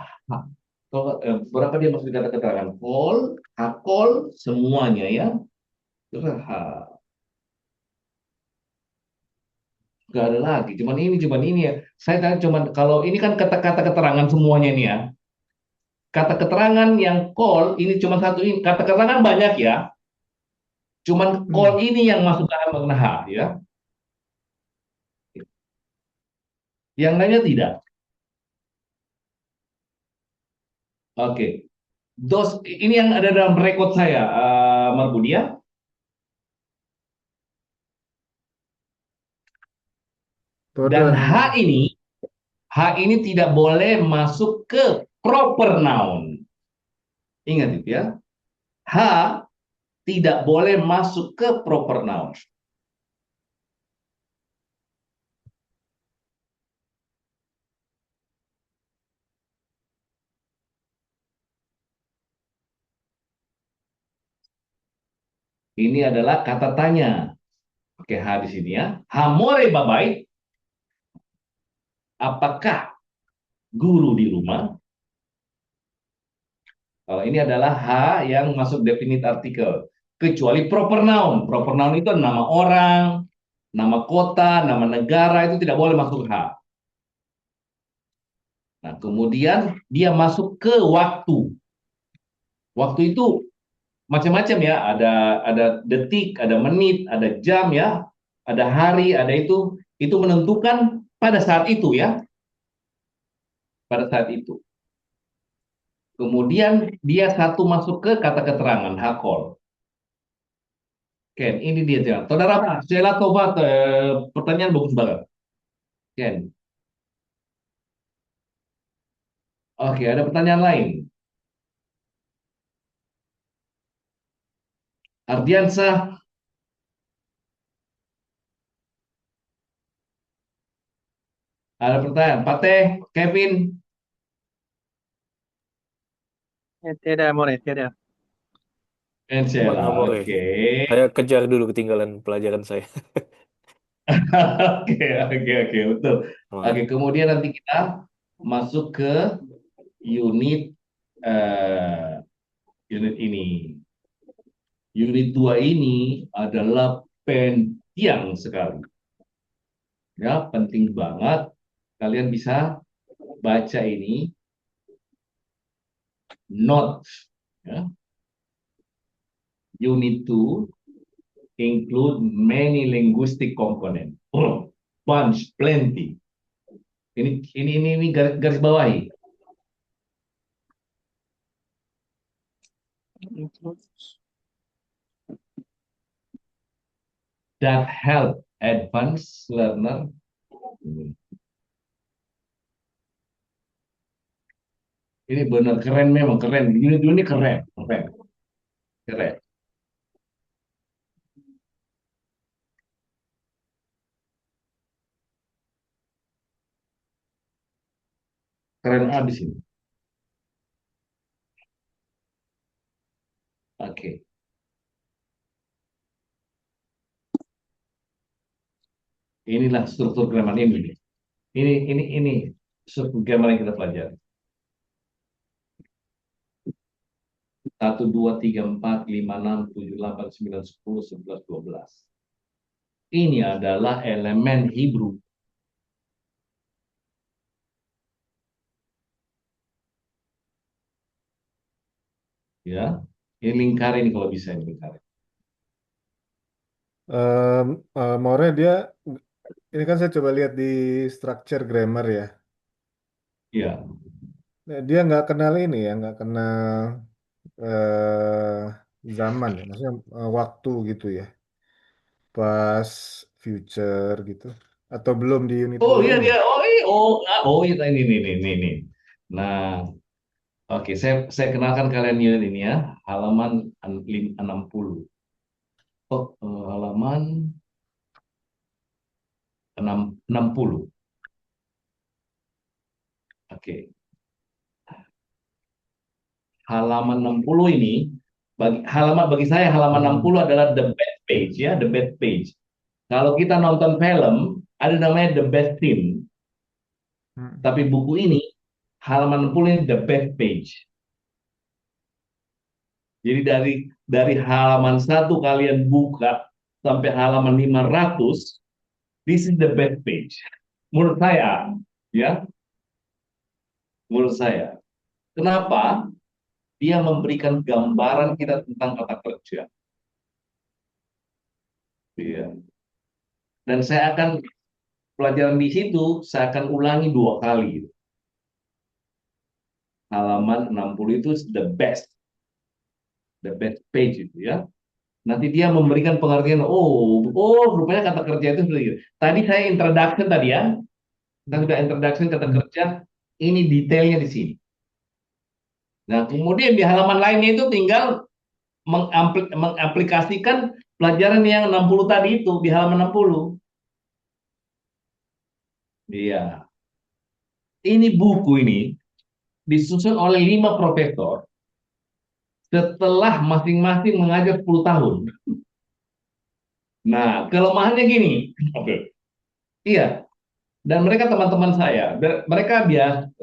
Berapa dia masuk di kata keterangan? Call, call semuanya ya. Terus nggak ada lagi. Cuman ini ya. Saya tanya cuman kalau ini kan kata-kata keterangan semuanya ini ya. Kata keterangan yang call ini cuma satu ini. Kata keterangan banyak ya. Cuman call ini yang masuk dalam makna H ya. Yang lainnya tidak. Oke. Ini yang ada dalam rekod saya, Marbudia. Dan H ini tidak boleh masuk ke proper noun. Ingat itu ya. H tidak boleh masuk ke proper noun. Ini adalah kata tanya. Oke, H di sini ya. Hamore babai. Apakah guru di rumah? Kalau ini adalah H yang masuk definite artikel. Kecuali proper noun. Proper noun itu nama orang, nama kota, nama negara, itu tidak boleh masuk H. Nah, kemudian dia masuk ke waktu. Waktu itu macam-macam ya, ada detik, ada menit, ada jam ya, ada hari, ada itu menentukan pada saat itu ya, pada saat itu. Kemudian dia satu masuk ke kata keterangan hakol. Ken, ini dia ya. Saudara Pak, Sheila Tobat, pertanyaan bagus banget. Ken. Oke, ada pertanyaan lain. Ardiansah, ada pertanyaan. Pak Teh, Kevin, Tiada, More, tiada. Teman Encela, Hamore. oke. Saya kejar dulu ketinggalan pelajaran saya. Oke, oke, oke, betul. Oke, Semangat. kemudian nanti kita masuk ke unit eh, unit ini. Unit 2 ini adalah penting sekali. Ya, penting banget. Kalian bisa baca ini note. Ya. Unit 2 include many linguistic component. Oh, bunch, plenty. Ini garis bawahi. That help advanced learner. Ini benar keren, memang keren. Unit ini keren, keren, keren. Keren abis ini. Oke. Inilah struktur grammar ini. Ini struktur grammar yang kita pelajari. 1, 2, 3, 4, 5, 6, 7, 8, 9, 10, 11, 12. Ini adalah elemen Hebrew. Ya, ini lingkar ini kalau bisa ini lingkar. More dia, ini kan saya coba lihat di structure grammar ya. Ya. Nah, dia nggak kenal ini ya, nggak kenal eh, zaman ya, maksudnya waktu gitu ya, past, future gitu, atau belum di unit Oh 2 iya ini. dia. Oh iya ini. Nah, oke, saya kenalkan kalian unit ini ya. Halaman 60. Halaman 60. Oke. Halaman 60 ini bagi saya halaman 60 adalah the best page ya, the best page. Kalau kita nonton film ada namanya the best scene, Hmm. tapi buku ini halaman 60 ini the best page. Jadi dari halaman 1 kalian buka sampai halaman 500, this is the best page. Menurut saya, ya, menurut saya. Kenapa? Dia memberikan gambaran kita tentang kata kerja. Iya. Dan saya akan pelajaran di situ, saya akan ulangi 2 kali. Halaman 60 itu the best page itu ya. Nanti dia memberikan pengertian, rupanya kata kerja itu seperti itu. Tadi saya introduction tadi ya, kita sudah introduction kata kerja, ini detailnya di sini. Nah, kemudian di halaman lainnya itu tinggal mengaplikasikan pelajaran yang 60 tadi itu di halaman 60. Iya. Ini buku ini disusun oleh 5 profesor setelah masing-masing mengajar 10 tahun. Nah, kelemahannya gini. Oke. Iya, dan mereka teman-teman saya, mereka biasa